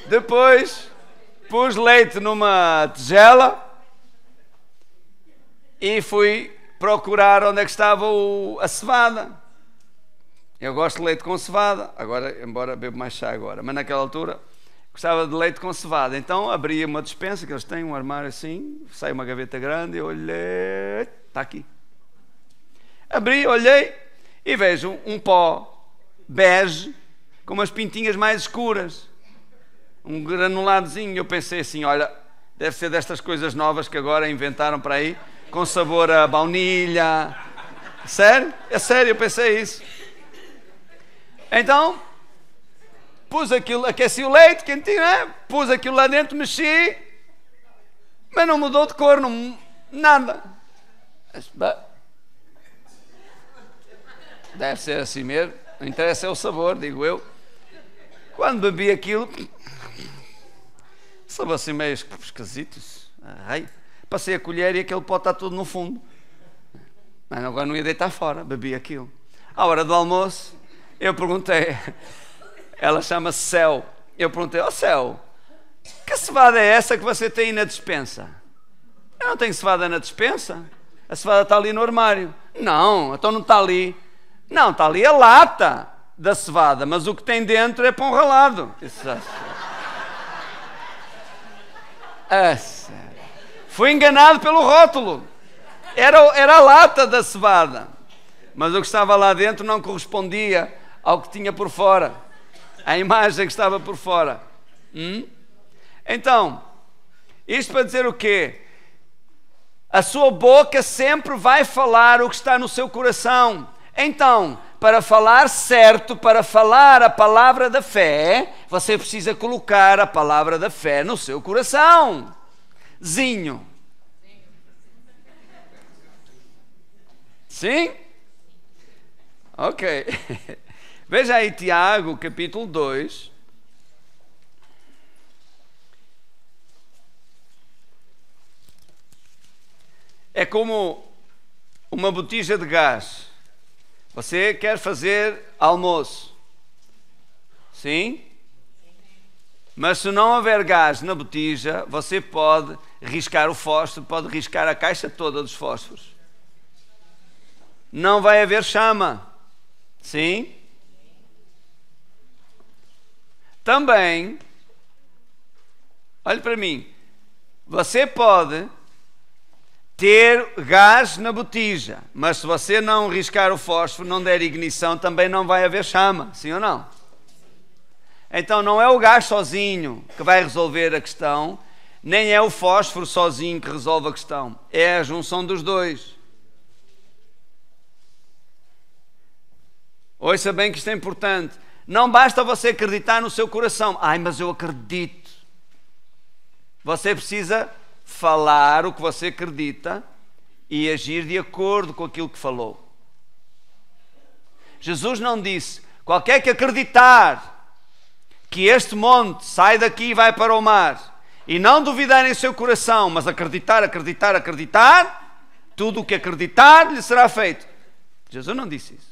Depois pus leite numa tigela e fui procurar onde é que estava a cevada. Eu gosto de leite com cevada, agora, embora bebo mais chá agora, mas naquela altura gostava de leite com cevada. Então abri uma despensa, que eles têm um armário assim, sai uma gaveta grande, eu olhei, está aqui. Abri, olhei e vejo um pó bege com umas pintinhas mais escuras, um granuladozinho. Eu pensei assim, olha, deve ser destas coisas novas que agora inventaram para aí, com sabor a baunilha. Sério? É sério, eu pensei isso. Então, pus aquilo, aqueci o leite, quentinho, né? Pus aquilo lá dentro, mexi, mas não mudou de cor, não, nada. Deve ser assim mesmo, não interessa é o sabor, digo eu. Quando bebi aquilo, sabor assim meio esquisito. Ai, passei a colher e aquele pó está tudo no fundo. Mas agora não ia deitar fora, bebi aquilo. À hora do almoço, eu perguntei, ela chama-se Céu, eu perguntei, ó Céu, que cevada é essa que você tem na despensa? Eu não tenho cevada na despensa, a cevada está ali no armário. Não, então não está ali. Não, está ali a lata da cevada, mas o que tem dentro é pão ralado. É sério. Fui enganado pelo rótulo. Era a lata da cevada, mas o que estava lá dentro não correspondia ao que tinha por fora, a imagem que estava por fora. Então, isto para dizer o quê? A sua boca sempre vai falar o que está no seu coração. Então, para falar certo, para falar a palavra da fé, você precisa colocar a palavra da fé no seu coração. Zinho. Sim? Ok. Veja aí Tiago, capítulo 2. É como uma botija de gás. Você quer fazer almoço? Sim? Mas se não houver gás na botija, você pode riscar o fósforo, pode riscar a caixa toda dos fósforos. Não vai haver chama. Sim? Também, olhe para mim, você pode ter gás na botija, mas se você não riscar o fósforo, não der ignição, também não vai haver chama, sim ou não? Então não é o gás sozinho que vai resolver a questão, nem é o fósforo sozinho que resolve a questão, é a junção dos dois. Ouça bem que isto é importante. Não basta você acreditar no seu coração. Ai, mas eu acredito. Você precisa falar o que você acredita e agir de acordo com aquilo que falou. Jesus não disse, qualquer que acreditar que este monte sai daqui e vai para o mar, e não duvidar em seu coração, mas acreditar, tudo o que acreditar lhe será feito. Jesus não disse isso.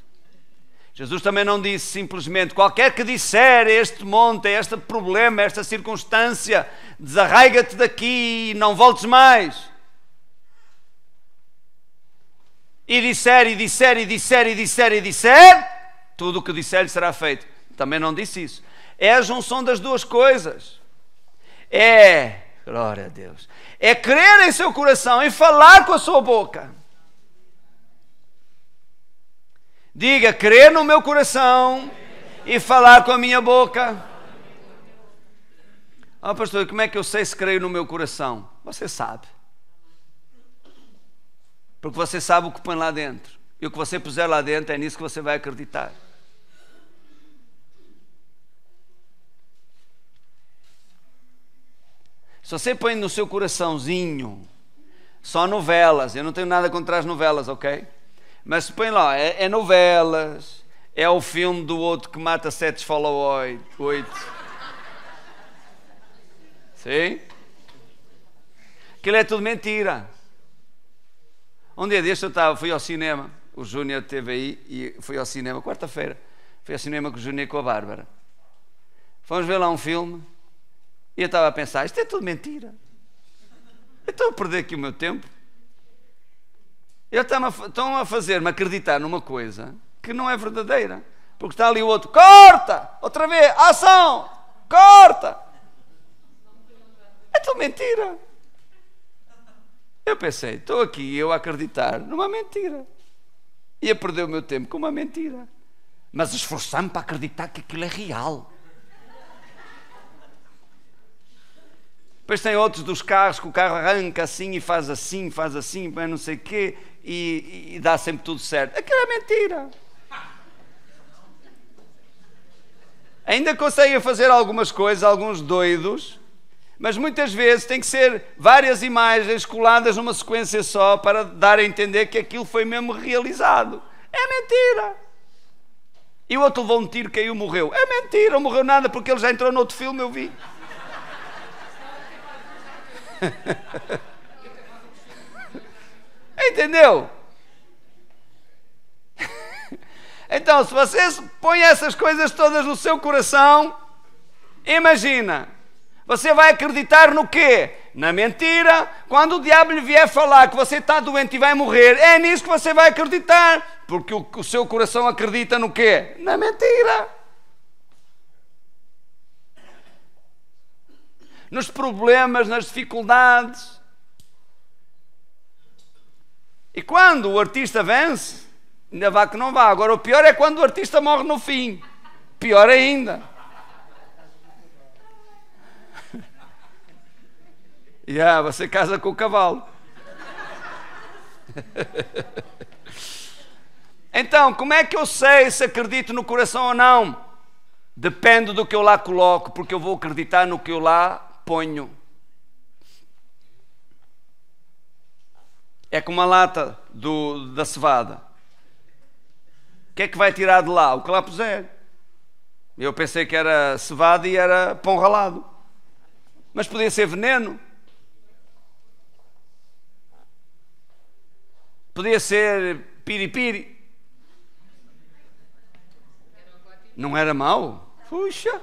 Jesus também não disse simplesmente, qualquer que disser este monte, este problema, esta circunstância, desarraiga-te daqui e não voltes mais. E disser, tudo o que disser lhe será feito. Também não disse isso. É a junção das duas coisas. É Glória a Deus. É crer em seu coração e falar com a sua boca. Diga, crer no meu coração e falar com a minha boca. Pastor, como é que eu sei se creio no meu coração? Você sabe. Porque você sabe o que põe lá dentro. E o que você puser lá dentro é nisso que você vai acreditar. Se você põe no seu coraçãozinho só novelas, eu não tenho nada contra as novelas, ok? Mas se põe lá, é novelas, é o filme do outro que mata 7 esfola 8. Sim? Aquilo é tudo mentira. Um dia deste fui ao cinema, o Júnior esteve aí e fui ao cinema, quarta-feira, fui ao cinema com o Júnior e com a Bárbara. Fomos ver lá um filme e eu estava a pensar, isto é tudo mentira. Eu estou a perder aqui o meu tempo. Estão a fazer-me acreditar numa coisa que não é verdadeira. Porque está ali o outro, corta! Outra vez, ação! Corta! É tudo mentira. Eu pensei, estou aqui eu a acreditar numa mentira. E a perder o meu tempo com uma mentira. Mas esforçar-me para acreditar que aquilo é real. Depois tem outros dos carros que o carro arranca assim e faz assim, não sei o quê, e dá sempre tudo certo. Aquilo é mentira. Ainda conseguem fazer algumas coisas, alguns doidos, mas muitas vezes tem que ser várias imagens coladas numa sequência só para dar a entender que aquilo foi mesmo realizado. É mentira. E o outro levou um tiro, caiu, morreu. É mentira, não morreu nada porque ele já entrou noutro filme, eu vi. Entendeu? Então, se você põe essas coisas todas no seu coração, imagina, você vai acreditar no quê? Na mentira. Quando o diabo lhe vier falar que você está doente e vai morrer, é nisso que você vai acreditar, porque o seu coração acredita no quê? Na mentira. Nos problemas, nas dificuldades. E quando o artista vence, ainda vá que não vá. Agora o pior é quando o artista morre no fim. Pior ainda. Você casa com o cavalo. Então, como é que eu sei se acredito no coração ou não? Depende do que eu lá coloco, porque eu vou acreditar no que eu lá ponho. É como a lata da cevada. O que é que vai tirar de lá? O que lá puser. Eu pensei que era cevada e era pão ralado. Mas podia ser veneno. Podia ser piripiri. Não era mau? Puxa!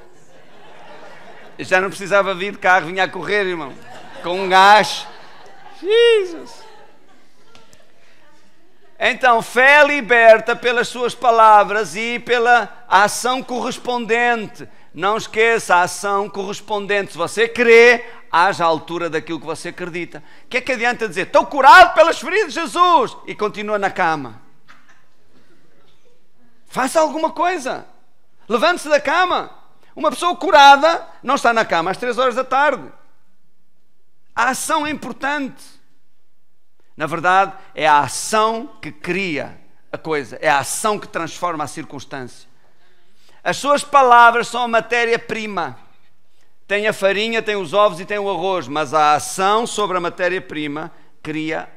Eu já não precisava vir de carro, vinha a correr, irmão. Com um gás. Jesus! Então, fé liberta pelas suas palavras e pela ação correspondente. Não esqueça a ação correspondente. Se você crê, haja a altura daquilo que você acredita. O que é que adianta dizer? Estou curado pelas feridas de Jesus. E continua na cama. Faça alguma coisa. Levante-se da cama. Uma pessoa curada não está na cama às 3 horas da tarde. A ação é importante. Na verdade, é a ação que cria a coisa. É a ação que transforma a circunstância. As suas palavras são a matéria-prima. Tem a farinha, tem os ovos e tem o arroz. Mas a ação sobre a matéria-prima cria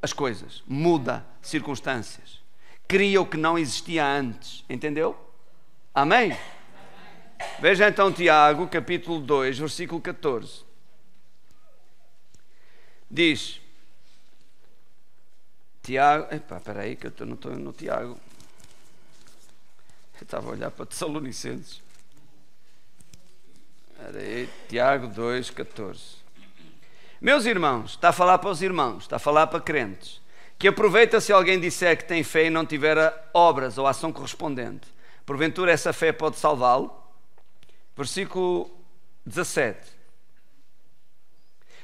as coisas. Muda circunstâncias. Cria o que não existia antes. Entendeu? Amém? Veja então Tiago, capítulo 2, versículo 14. Diz... Tiago, espera aí que eu não estou no Tiago. Eu estava a olhar para Tessalonicenses. Espera aí, Tiago 2, 14. Meus irmãos, está a falar para os irmãos, está a falar para crentes, que aproveita se alguém disser que tem fé e não tiver obras ou ação correspondente. Porventura essa fé pode salvá-lo? Versículo 17.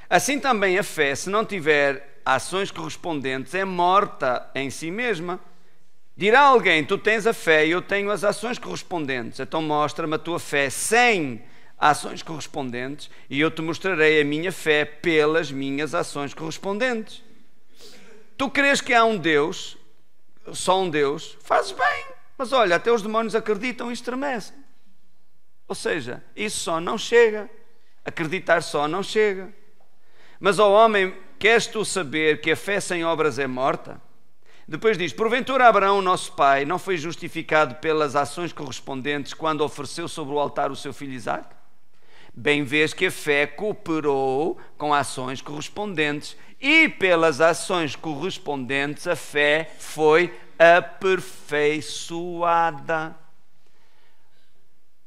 Assim também a fé, se não tiver ações correspondentes, é morta em si mesma. Dirá alguém, tu tens a fé e eu tenho as ações correspondentes, então mostra-me a tua fé sem ações correspondentes e eu te mostrarei a minha fé pelas minhas ações correspondentes. Tu crês que há um Deus, só um Deus, fazes bem, mas olha, até os demónios acreditam e estremecem. Ou seja, isso só não chega, acreditar só não chega. Mas, ó homem, queres tu saber que a fé sem obras é morta? Depois diz, porventura Abraão, nosso pai, não foi justificado pelas ações correspondentes quando ofereceu sobre o altar o seu filho Isaque? Bem vês que a fé cooperou com ações correspondentes e pelas ações correspondentes a fé foi aperfeiçoada.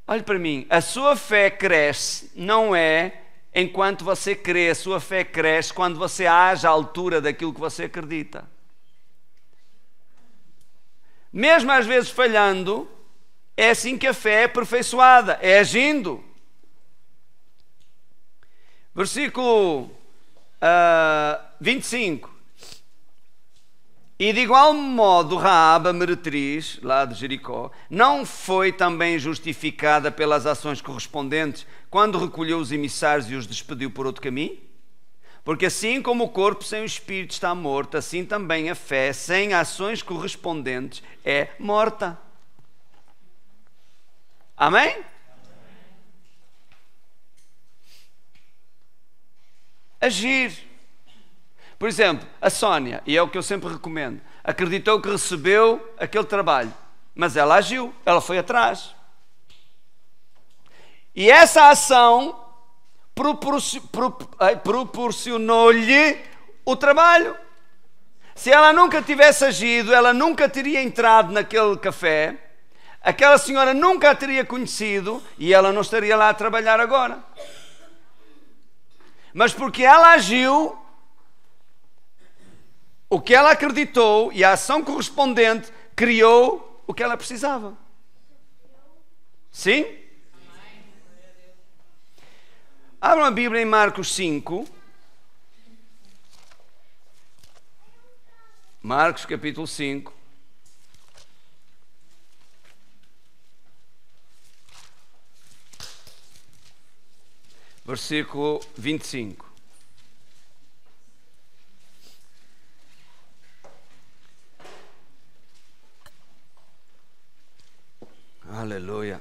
Olhe para mim, a sua fé cresce, não é enquanto você crê, a sua fé cresce quando você age à altura daquilo que você acredita. Mesmo às vezes falhando, é assim que a fé é aperfeiçoada, é agindo. Versículo 25. E de igual modo Raabe, a meretriz, lá de Jericó, não foi também justificada pelas ações correspondentes quando recolheu os emissários e os despediu por outro caminho? Porque assim como o corpo sem o espírito está morto, assim também a fé sem ações correspondentes é morta. Amém? Agir. Por exemplo, a Sónia, e é o que eu sempre recomendo, acreditou que recebeu aquele trabalho, mas ela agiu, ela foi atrás. E essa ação proporcionou-lhe o trabalho. Se ela nunca tivesse agido, ela nunca teria entrado naquele café, aquela senhora nunca a teria conhecido e ela não estaria lá a trabalhar agora. Mas porque ela agiu, o que ela acreditou e a ação correspondente criou o que ela precisava. Sim? Abram a Bíblia em Marcos 5. Marcos capítulo 5. Versículo 25. Aleluia.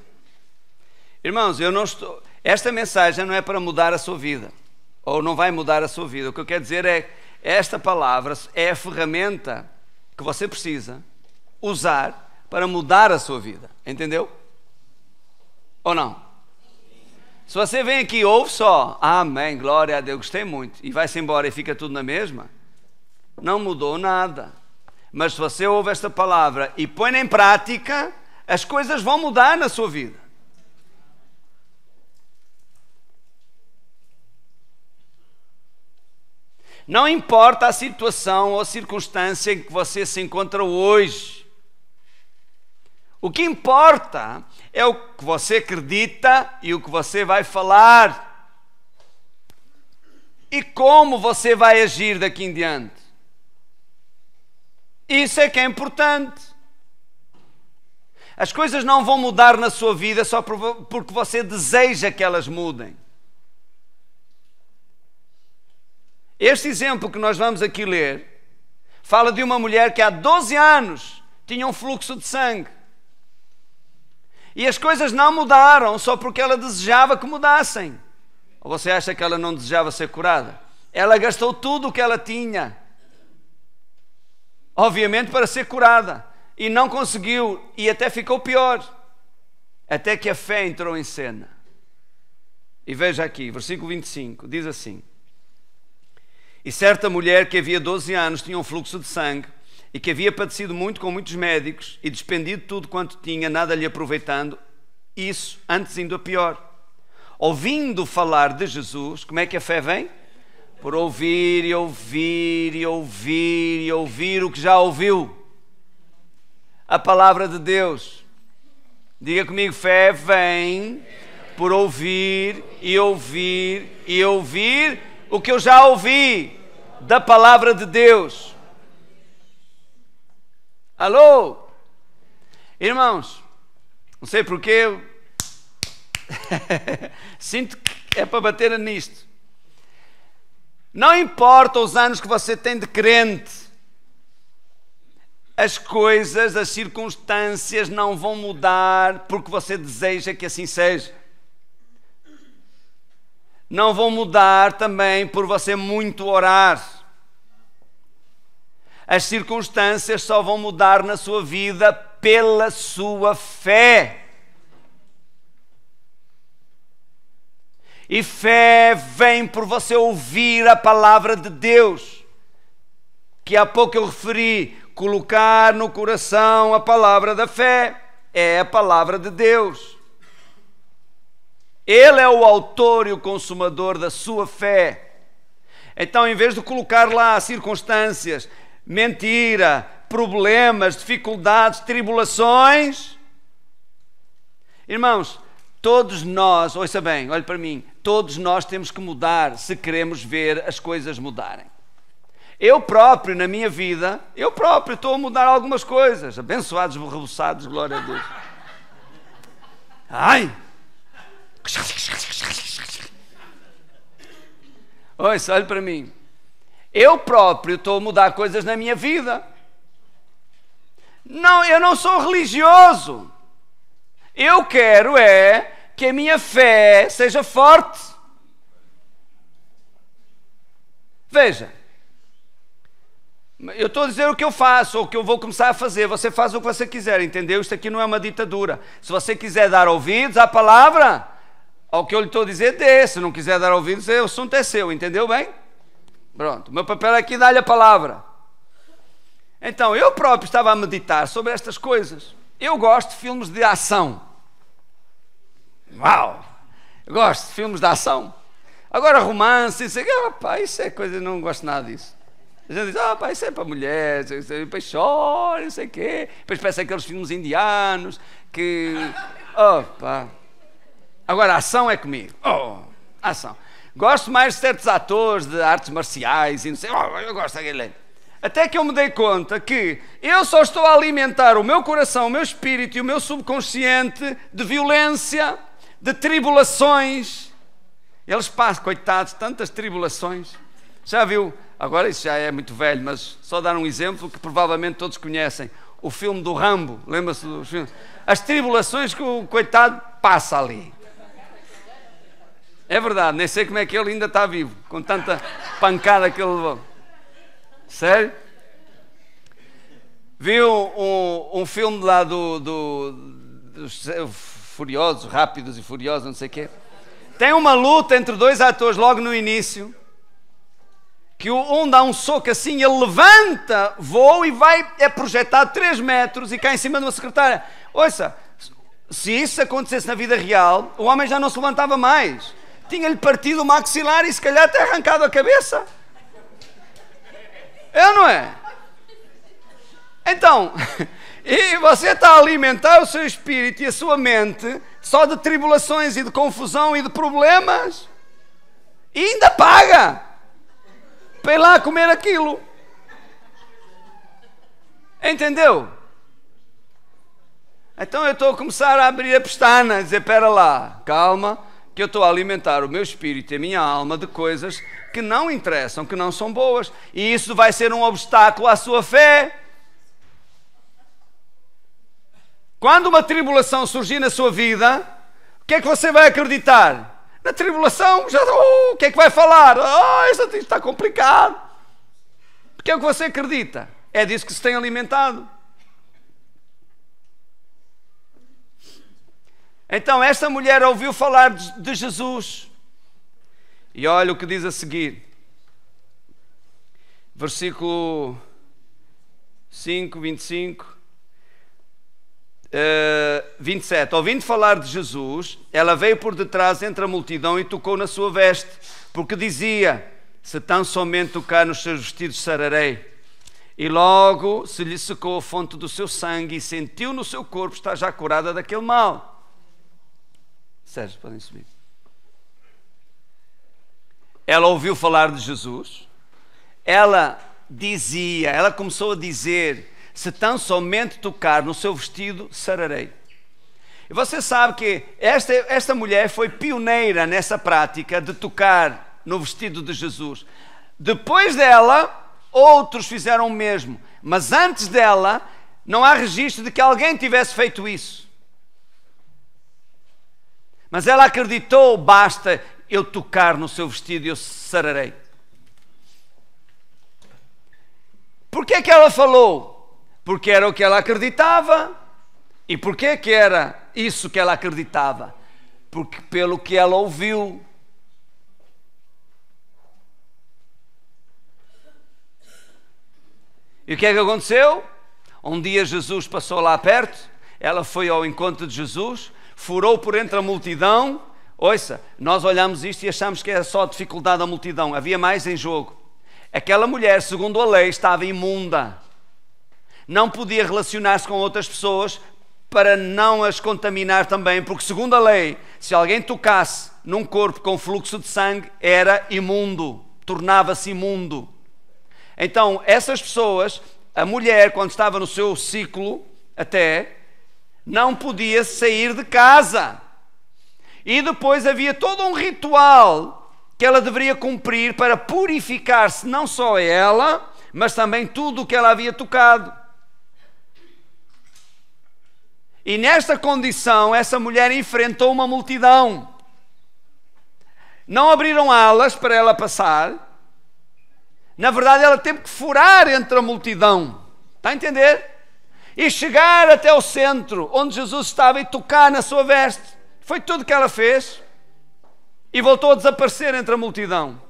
Irmãos, eu não estou... Esta mensagem não é para mudar a sua vida. Ou não vai mudar a sua vida. O que eu quero dizer é... Esta palavra é a ferramenta que você precisa usar para mudar a sua vida. Entendeu? Ou não? Se você vem aqui e ouve só, amém, glória a Deus, gostei muito, e vai-se embora e fica tudo na mesma, não mudou nada. Mas se você ouve esta palavra e põe em prática, as coisas vão mudar na sua vida. Não importa a situação ou a circunstância em que você se encontra hoje. O que importa é o que você acredita e o que você vai falar. E como você vai agir daqui em diante. Isso é que é importante. As coisas não vão mudar na sua vida só porque você deseja que elas mudem. Este exemplo que nós vamos aqui ler fala de uma mulher que há 12 anos tinha um fluxo de sangue. E as coisas não mudaram só porque ela desejava que mudassem. Ou você acha que ela não desejava ser curada? Ela gastou tudo o que ela tinha, obviamente, para ser curada. E não conseguiu, e até ficou pior. Até que a fé entrou em cena. E veja aqui, versículo 25, diz assim: E certa mulher que havia 12 anos tinha um fluxo de sangue e que havia padecido muito com muitos médicos e despendido tudo quanto tinha, nada lhe aproveitando, isso antes indo a pior. Ouvindo falar de Jesus, como é que a fé vem? Por ouvir e ouvir e ouvir e ouvir o que já ouviu. A palavra de Deus. Diga comigo, fé vem por ouvir e ouvir e ouvir o que eu já ouvi da palavra de Deus. Alô? Irmãos, não sei porquê, sinto que é para bater nisto. Não importa os anos que você tem de crente, as coisas, as circunstâncias não vão mudar porque você deseja que assim seja. Não vão mudar também por você muito orar. As circunstâncias só vão mudar na sua vida pela sua fé. E fé vem por você ouvir a palavra de Deus, que há pouco eu referi, colocar no coração a palavra da fé, é a palavra de Deus. Ele é o autor e o consumador da sua fé. Então, em vez de colocar lá circunstâncias, mentira, problemas, dificuldades, tribulações, irmãos, todos nós, ouça bem, olhe para mim, todos nós temos que mudar se queremos ver as coisas mudarem. Eu próprio, na minha vida, eu próprio estou a mudar algumas coisas. Abençoados, reboçados, glória a Deus. Ai! Ouça, olhe para mim. Eu próprio estou a mudar coisas na minha vida. Não, eu não sou religioso. Eu quero que a minha fé seja forte. Veja, eu estou a dizer o que eu faço, ou o que eu vou começar a fazer. Você faz o que você quiser, entendeu? Isto aqui não é uma ditadura. Se você quiser dar ouvidos à palavra, ao que eu lhe estou a dizer, dê. Se não quiser dar ouvidos, o assunto é seu, entendeu bem? Pronto, o meu papel aqui é dar-lhe a palavra. Então, eu próprio estava a meditar sobre estas coisas. Eu gosto de filmes de ação. Uau! Eu gosto de filmes de ação. Agora romance, isso é coisa, eu não gosto nada disso. A gente diz, pá, isso é para mulheres, depois chora, não sei o quê. Depois parece aqueles filmes indianos que... Opa! Agora a ação é comigo. Ação. Gosto mais de certos atores de artes marciais e não sei, eu gosto daquele. Até que eu me dei conta que eu só estou a alimentar o meu coração, o meu espírito e o meu subconsciente de violência, de tribulações. Eles passam, coitados, tantas tribulações. Já viu? Agora isso já é muito velho, mas só dar um exemplo que provavelmente todos conhecem. O filme do Rambo, lembra-se dos filmes? As tribulações que o coitado passa ali. É verdade, nem sei como é que ele ainda está vivo, com tanta pancada que ele levou. Sério? Viu um filme lá dos Furiosos, Rápidos e Furiosos, não sei o quê? Tem uma luta entre dois atores logo no início, que um dá um soco assim, ele levanta, voa e é projetado 3 metros e cai em cima de uma secretária. Ouça, se isso acontecesse na vida real, o homem já não se levantava mais. Tinha-lhe partido o maxilar e se calhar até arrancado a cabeça. É ou não é? Então, e você está a alimentar o seu espírito e a sua mente só de tribulações e de confusão e de problemas e ainda paga para ir lá comer aquilo. Entendeu? Então eu estou a começar a abrir a pestana, a dizer, espera lá, calma, que eu estou a alimentar o meu espírito e a minha alma de coisas que não interessam, que não são boas, e isso vai ser um obstáculo à sua fé. Quando uma tribulação surgir na sua vida, o que é que você vai acreditar? Na tribulação, o que é que vai falar? Isto está complicado. Porque é o que você acredita. É disso que se tem alimentado. Então esta mulher ouviu falar de Jesus. E olha o que diz a seguir. Versículo 5, 25... 27. Ouvindo falar de Jesus, ela veio por detrás entre a multidão e tocou na sua veste, porque dizia, se tão somente tocar nos seus vestidos sararei. E logo se lhe secou a fonte do seu sangue e sentiu no seu corpo estar já curada daquele mal. Sérgio, podem subir. ela ouviu falar de Jesus, ela começou a dizer: se tão somente tocar no seu vestido, sararei. E você sabe que esta mulher foi pioneira nessa prática de tocar no vestido de Jesus. Depois dela, outros fizeram o mesmo, mas antes dela, não há registro de que alguém tivesse feito isso. Mas ela acreditou: basta eu tocar no seu vestido e eu sararei. Por que é que ela falou? Porque era o que ela acreditava. E por que é que era isso que ela acreditava? Porque pelo que ela ouviu. E o que é que aconteceu? Um dia Jesus passou lá perto, ela foi ao encontro de Jesus, furou por entre a multidão. Ouça, nós olhamos isto e achamos que era só a dificuldade da multidão. Havia mais em jogo. Aquela mulher, segundo a lei, estava imunda. Não podia relacionar-se com outras pessoas para não as contaminar também, porque segundo a lei, se alguém tocasse num corpo com fluxo de sangue, era imundo, tornava-se imundo. Então, essas pessoas, a mulher, quando estava no seu ciclo, até, não podia sair de casa. E depois havia todo um ritual que ela deveria cumprir para purificar-se, não só ela, mas também tudo o que ela havia tocado. E nesta condição, essa mulher enfrentou uma multidão. Não abriram alas para ela passar. Na verdade, ela teve que furar entre a multidão. Está a entender? E chegar até o centro, onde Jesus estava, e tocar na sua veste. Foi tudo que ela fez. E voltou a desaparecer entre a multidão.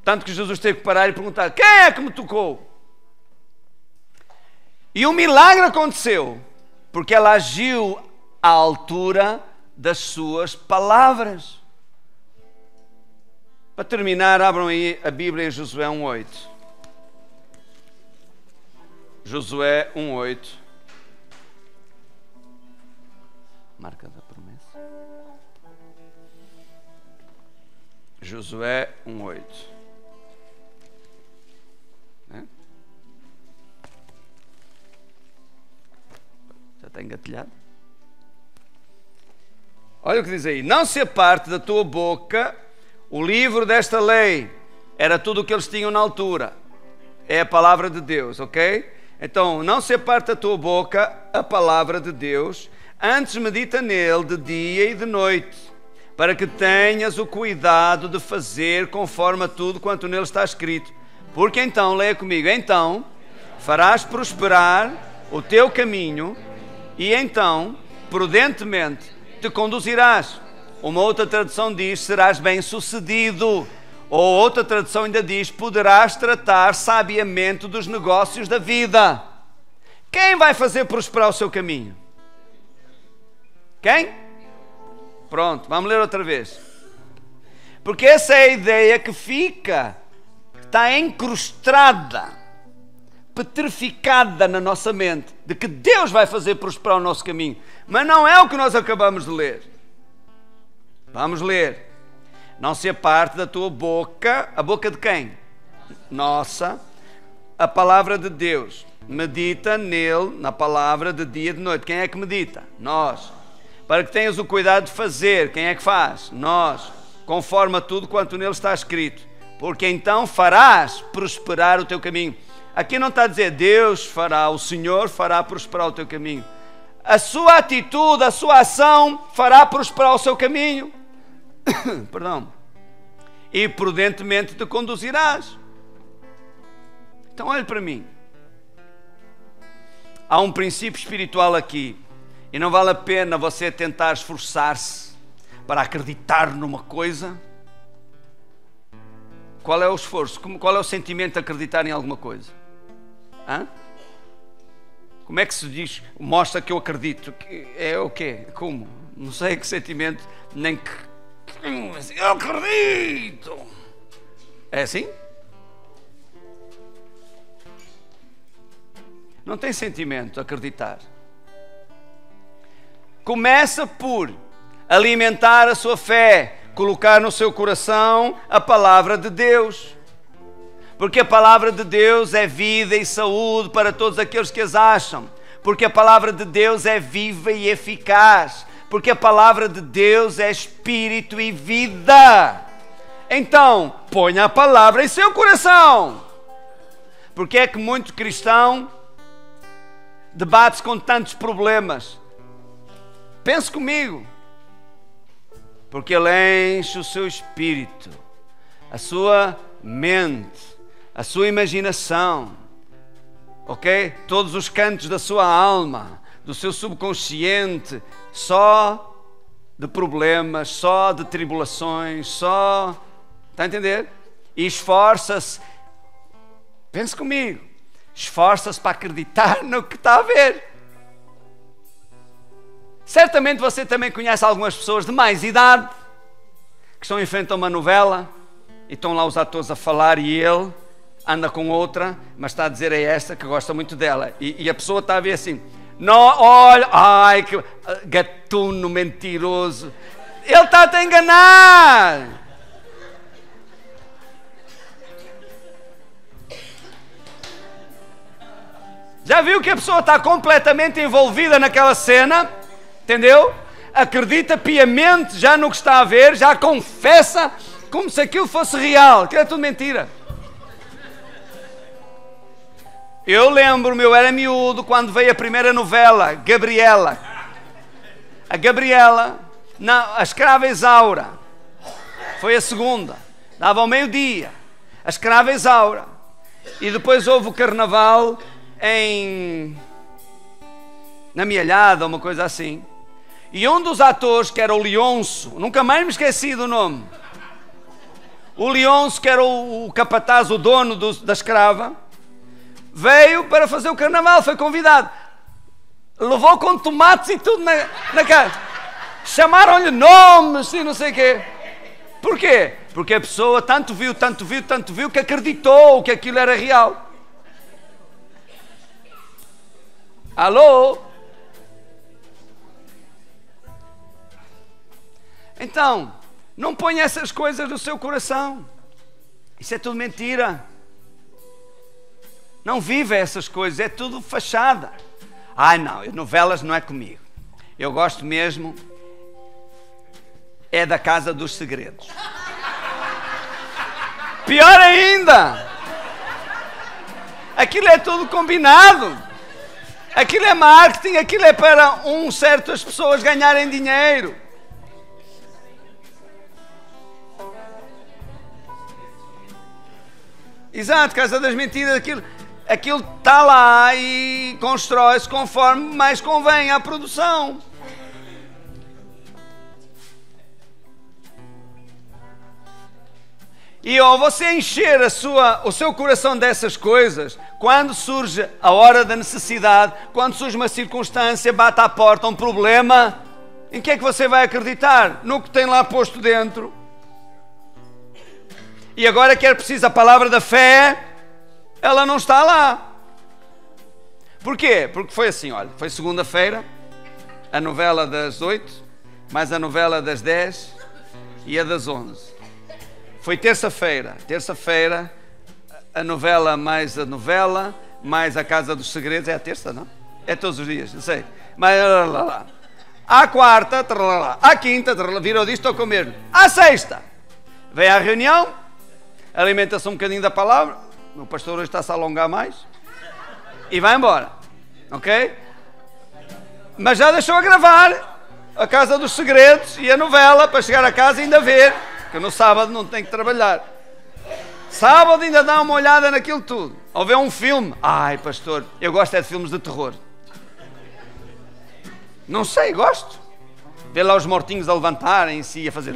Tanto que Jesus teve que parar e perguntar: quem é que me tocou? E o milagre aconteceu porque ela agiu à altura das suas palavras. Para terminar, abram aí a Bíblia em Josué 1:8. Josué 1:8. Marca da promessa. Josué 1:8. Já está engatilhado? Olha o que diz aí: não se aparte da tua boca o livro desta lei. Era tudo o que eles tinham na altura. É a palavra de Deus, ok? Então, não se aparte da tua boca a palavra de Deus, antes medita nele de dia e de noite, para que tenhas o cuidado de fazer conforme a tudo quanto nele está escrito. Porque então, leia comigo, então farás prosperar o teu caminho e então, prudentemente, te conduzirás. Uma outra tradução diz: serás bem-sucedido. Ou outra tradução ainda diz: poderás tratar sabiamente dos negócios da vida. Quem vai fazer prosperar o seu caminho? Quem? Pronto, vamos ler outra vez. Porque essa é a ideia que fica, que está encrustada, petrificada na nossa mente, de que Deus vai fazer prosperar o nosso caminho. Mas não é o que nós acabamos de ler. Vamos ler. Não se aparte da tua boca. A boca de quem? Nossa. A palavra de Deus. Medita nele, na palavra, de dia e de noite. Quem é que medita? Nós. Para que tenhas o cuidado de fazer. Quem é que faz? Nós. Conforme a tudo quanto nele está escrito. Porque então farás prosperar o teu caminho. Aqui não está a dizer Deus fará, o Senhor fará prosperar o teu caminho. A sua atitude, a sua ação fará prosperar o seu caminho. Perdão. E prudentemente te conduzirás. Então olhe para mim. Há um princípio espiritual aqui. E não vale a pena você tentar esforçar-se para acreditar numa coisa. Qual é o esforço? Qual é o sentimento de acreditar em alguma coisa? Hã? Como é que se diz? Mostra que eu acredito. É o quê? Como? Não sei que sentimento, nem que... Eu acredito! É assim? Não tem sentimento acreditar. Começa por alimentar a sua fé colocar no seu coração a palavra de Deus. Porque a palavra de Deus é vida e saúde para todos aqueles que as acham. Porque a palavra de Deus é viva e eficaz. Porque a palavra de Deus é espírito e vida. Então, ponha a palavra em seu coração. Porque é que muito cristão debate-se com tantos problemas? Pense comigo. Porque ele enche o seu espírito, a sua mente, a sua imaginação, ok? Todos os cantos da sua alma, do seu subconsciente, só de problemas, só de tribulações, só... Está a entender? E esforça-se, pense comigo, esforça-se para acreditar no que está a ver. Certamente você também conhece algumas pessoas de mais idade que estão em frente a uma novela e estão lá os atores a falar e ele anda com outra, mas está a dizer a esta que gosta muito dela. E a pessoa está a ver assim, não, olha, ai, que gatuno mentiroso. Ele está a te enganar. Já viu que a pessoa está completamente envolvida naquela cena? Entendeu? Acredita piamente já no que está a ver, já confessa como se aquilo fosse real. Aquilo é tudo mentira. Eu lembro-me, eu era miúdo quando veio a primeira novela, Gabriela. A Gabriela, a escrava Isaura. Foi a segunda. Dava ao meio-dia. A escrava Isaura. E depois houve o carnaval na Mialhada, uma coisa assim. E um dos atores, que era o Leonço, nunca mais me esqueci do nome. O Leonço, que era o capataz, o dono da escrava, veio para fazer o carnaval, foi convidado. Levou com tomates e tudo na cara. Chamaram-lhe nomes e não sei o quê. Porquê? Porque a pessoa tanto viu que acreditou que aquilo era real. Alô? Então, não ponha essas coisas no seu coração. Isso é tudo mentira. Não viva essas coisas, é tudo fachada. Ai não, novelas não é comigo. Eu gosto mesmo é da Casa dos Segredos. Pior ainda, aquilo é tudo combinado. Aquilo é marketing, aquilo é para certas pessoas ganharem dinheiro. Exato, Casa das Mentiras, aquilo está lá e constrói-se conforme mais convém à produção. E ao você encher o seu coração dessas coisas, quando surge a hora da necessidade, quando surge uma circunstância, bate à porta um problema, em que é que você vai acreditar? No que tem lá posto dentro. E agora que era preciso a palavra da fé, ela não está lá. Porquê? Porque foi assim, olha, foi segunda-feira, a novela das 8, mais a novela das 10 e a das 11. Foi terça-feira, a novela, mais a Casa dos Segredos, é a terça, não? É todos os dias, não sei. Mas, à quarta, à quinta, virou disto, estou com mesmo. À sexta, vem à reunião, alimenta-se um bocadinho da palavra, o pastor hoje está-se a alongar mais, e vai embora, ok? Mas já deixou a gravar a Casa dos Segredos e a novela, para chegar a casa e ainda ver, que no sábado não tem que trabalhar. Sábado ainda dá uma olhada naquilo tudo, ou vê um filme. Ai pastor, eu gosto é de filmes de terror. Não sei, gosto. Vê lá os mortinhos a levantarem-se e a fazer...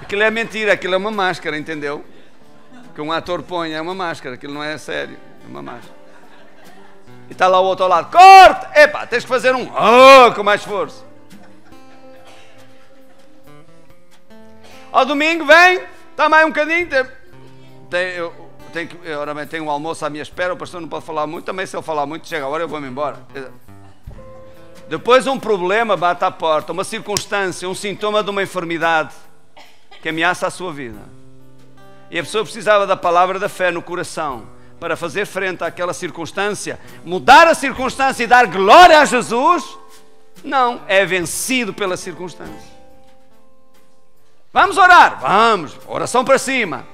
Aquilo é mentira, aquilo é uma máscara, entendeu? Que um ator põe, é uma máscara, aquilo não é sério, é uma máscara. E está lá o outro ao lado, corte! Epá, tens que fazer com mais força. Ao domingo vem, está mais um bocadinho, tenho um almoço à minha espera, o pastor não pode falar muito, também se ele falar muito, chega a hora eu vou-me embora. Depois um problema bate à porta, uma circunstância, um sintoma de uma enfermidade que ameaça a sua vida. E a pessoa precisava da palavra da fé no coração para fazer frente àquela circunstância, mudar a circunstância e dar glória a Jesus. Não, é vencido pela circunstância. Vamos orar? Vamos, oração para cima.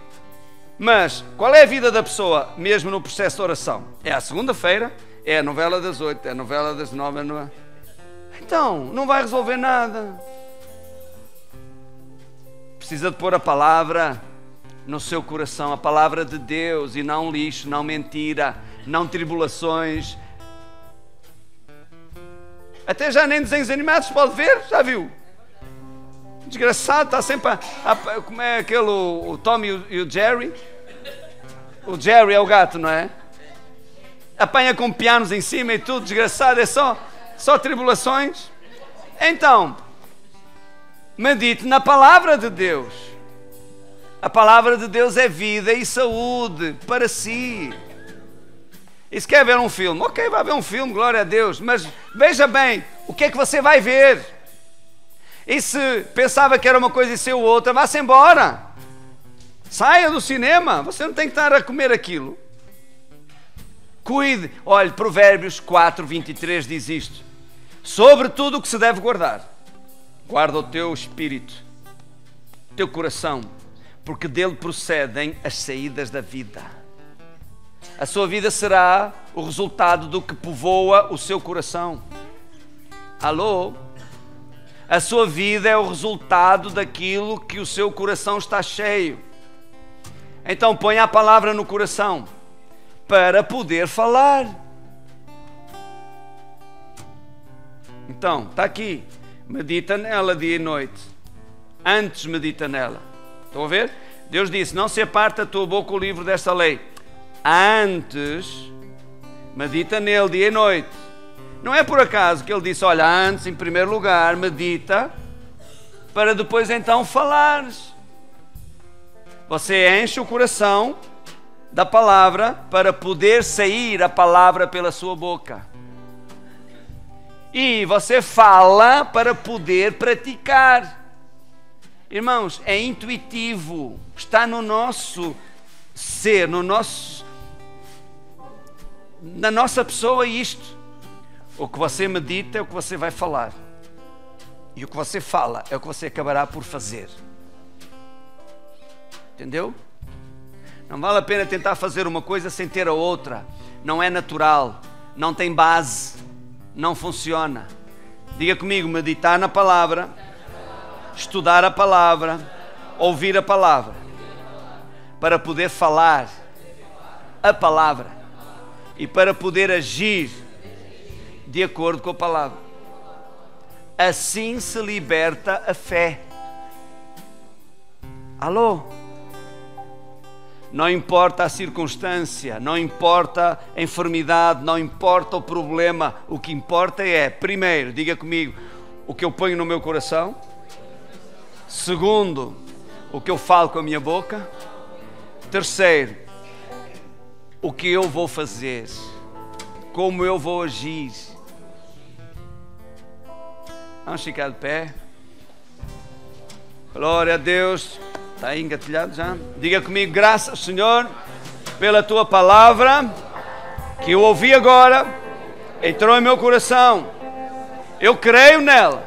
Mas qual é a vida da pessoa mesmo no processo de oração? É a segunda-feira, é a novela das 8, é a novela das 9, Então, não vai resolver nada. Precisa de pôr a palavra no seu coração, a palavra de Deus, e não lixo, não mentira, não tribulações. Até já nem desenhos animados pode ver, já viu? Desgraçado, está sempre como é aquele, o Tom e o Jerry? O Jerry é o gato, não é? Apanha com pianos em cima e tudo, desgraçado, é só tribulações. Então, medite na palavra de Deus. A palavra de Deus é vida e saúde para si. E se quer ver um filme, ok, vai ver um filme, glória a Deus, mas veja bem, o que é que você vai ver? E se pensava que era uma coisa e ser outra, vá-se embora. Saia do cinema, você não tem que estar a comer aquilo. Cuide. Olha, Provérbios 4, 23 diz isto: sobre tudo o que se deve guardar, guarda o teu espírito, o teu coração, porque dele procedem as saídas da vida. A sua vida será o resultado do que povoa o seu coração. Alô? A sua vida é o resultado daquilo que o seu coração está cheio. Então ponha a palavra no coração para poder falar. Então, está aqui. Medita nela dia e noite. Antes medita nela. Estão a ver? Deus disse: não se aparte a tua boca o livro desta lei. Antes, medita nele dia e noite. Não é por acaso que ele disse: olha, antes, em primeiro lugar, medita, para depois então falares. Você enche o coração da palavra para poder sair a palavra pela sua boca. E você fala para poder praticar. Irmãos, é intuitivo, está no nosso ser, na nossa pessoa isto. O que você medita é o que você vai falar. E o que você fala é o que você acabará por fazer. Entendeu? Não vale a pena tentar fazer uma coisa sem ter a outra. Não é natural, não tem base, não funciona. Diga comigo: meditar na palavra, estudar a palavra, ouvir a palavra, para poder falar a palavra e para poder agir de acordo com a palavra. Assim se liberta a fé. Alô? Não importa a circunstância, não importa a enfermidade, não importa o problema. O que importa é, primeiro, diga comigo, o que eu ponho no meu coração. Segundo, o que eu falo com a minha boca. Terceiro, o que eu vou fazer, como eu vou agir. Vamos ficar de pé. Glória a Deus. Está aí engatilhado já? Diga comigo: graças, Senhor, pela tua palavra que eu ouvi agora, entrou em meu coração. Eu creio nela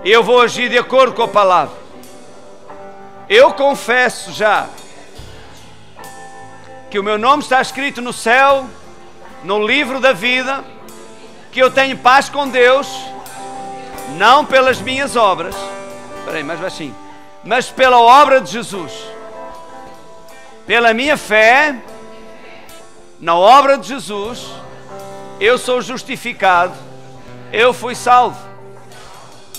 e eu vou agir de acordo com a palavra. Eu confesso já que o meu nome está escrito no céu, no livro da vida, que eu tenho paz com Deus, não pelas minhas obras. Espera aí, mais baixinho. Mas pela obra de Jesus. Pela minha fé na obra de Jesus, eu sou justificado, eu fui salvo.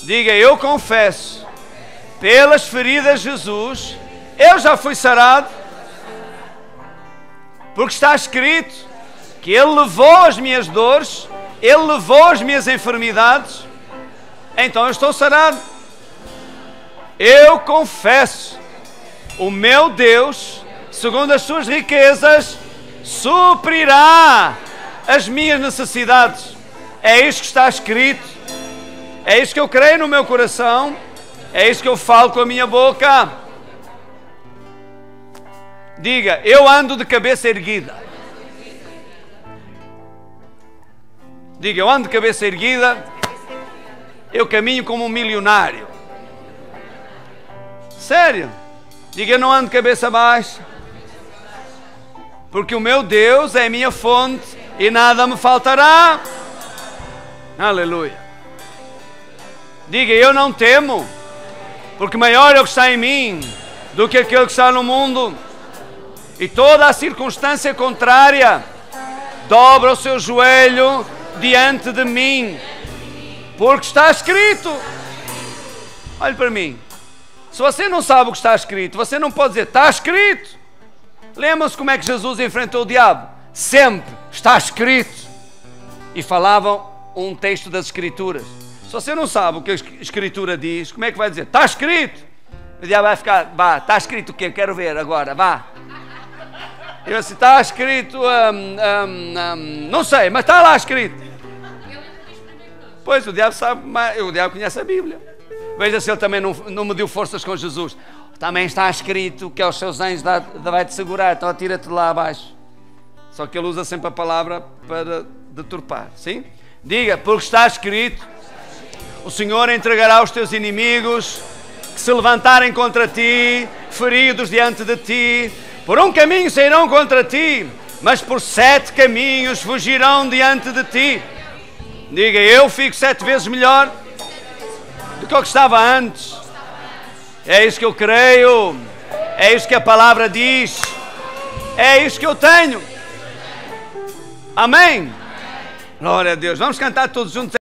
Diga: eu confesso, pelas feridas de Jesus, eu já fui sarado, porque está escrito que Ele levou as minhas dores, Ele levou as minhas enfermidades, então eu estou sarado. Eu confesso, o meu Deus, segundo as suas riquezas, suprirá as minhas necessidades É isso que está escrito. É isso que eu creio no meu coração. É isso que eu falo com a minha boca. Diga, eu ando de cabeça erguida. Diga, eu ando de cabeça erguida. Eu caminho como um milionário. Sério. Diga, eu não ando de cabeça baixa. Porque o meu Deus é a minha fonte e nada me faltará. Aleluia. Diga, eu não temo, porque maior é o que está em mim do que aquele que está no mundo. E toda a circunstância contrária dobra o seu joelho diante de mim, porque está escrito. Olhe para mim. Se você não sabe o que está escrito, você não pode dizer, está escrito. Lembra-se como é que Jesus enfrentou o diabo? Sempre está escrito. E falavam um texto das Escrituras. Se você não sabe o que a Escritura diz, como é que vai dizer? Está escrito. O diabo vai ficar, vá, está escrito o quê? Quero ver agora, vá. Eu disse, está escrito, não sei, mas está lá escrito. Pois, o diabo sabe, o diabo conhece a Bíblia. Veja se ele também não mediu forças com Jesus. Também está escrito que aos seus anjos vai-te segurar, então atira-te lá abaixo. Só que ele usa sempre a palavra para deturpar, sim? Diga, porque está escrito, o Senhor entregará os teus inimigos que se levantarem contra ti, feridos diante de ti. Por um caminho sairão contra ti, mas por 7 caminhos fugirão diante de ti. Diga, eu fico 7 vezes melhor do que o que estava antes. É isso que eu creio. É isso que a palavra diz. É isso que eu tenho. Amém? Glória a Deus. Vamos cantar todos juntos.